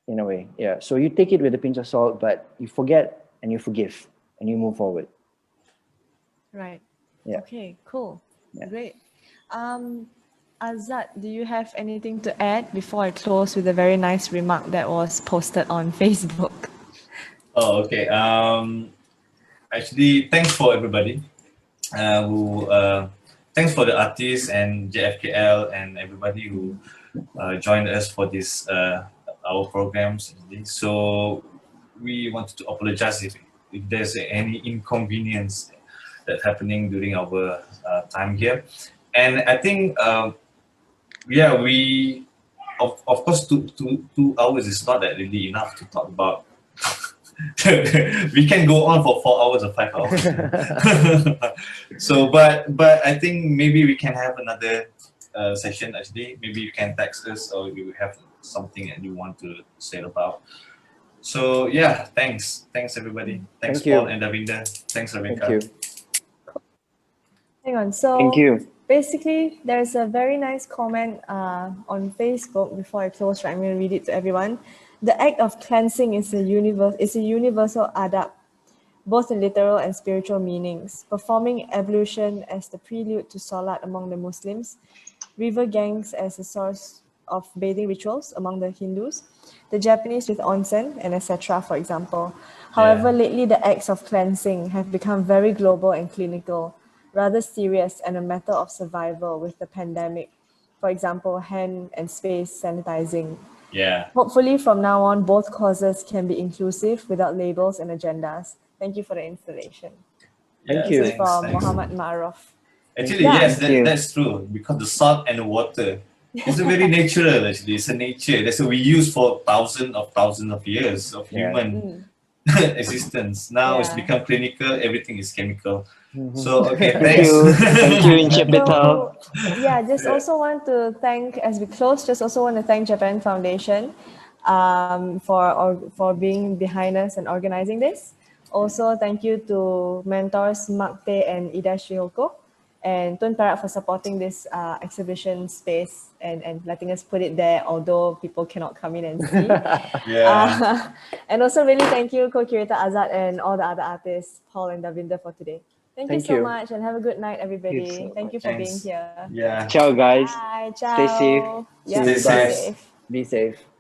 in a way. Yeah. So you take it with a pinch of salt, but you forget and you forgive and you move forward. Right. Yeah. Okay, cool. Yeah. Great. Azzad, do you have anything to add before I close with a very nice remark that was posted on Facebook? Oh, okay. Actually, thanks for everybody thanks for the artists and JFKL and everybody who joined us for this our programs. So we wanted to apologize if there's any inconvenience that happening during our time here. And I think we of course 2 hours is not that really enough to talk about. We can go on for 4 hours or 5 hours. So, but I think maybe we can have another session. Actually, maybe you can text us, or you have something that you want to say about. So yeah, thanks everybody. Thanks Thank you. Paul and Dhavinder. Thanks Rebecca. Thank you. Hang on. So Thank you. basically, there's a very nice comment on Facebook. Before I close, I'm going to read it to everyone. The act of cleansing is a universal adab, both in literal and spiritual meanings. Performing ablution as the prelude to salat among the Muslims, river gangs as a source of bathing rituals among the Hindus, the Japanese with onsen and etc. for example. However, lately the acts of cleansing have become very global and clinical, rather serious and a matter of survival with the pandemic. For example, hand and space sanitizing. Yeah. Hopefully from now on, both causes can be inclusive without labels and agendas. Thank you for the installation. Thank This you. is from Thanks. Muhammad Maruf. Actually, Yeah. yes, Thank you. that's true. Because the salt and the water, it's a very natural. Actually, it's a nature. That's what we use for thousands of years of human existence. Now it's Yeah. become clinical, everything is chemical. So, okay, Thank thanks. you. Thank you, Inchapital. So, yeah, just also want to thank, as we close, just also want to thank Japan Foundation for being behind us and organizing this. Also, thank you to mentors Makte and Ida Shihoko and Tun Perak for supporting this exhibition space and letting us put it there, although people cannot come in and see. Yeah. And also really thank you, co-curator Azzad and all the other artists, Paul and Davinder, for today. Thank you Thank so you. much and have a good night, everybody. so Thank you for being Thanks. here. Yeah. Ciao, guys. Bye. Stay safe. Ciao. See Yep, you. Stay stay safe. safe. Be safe.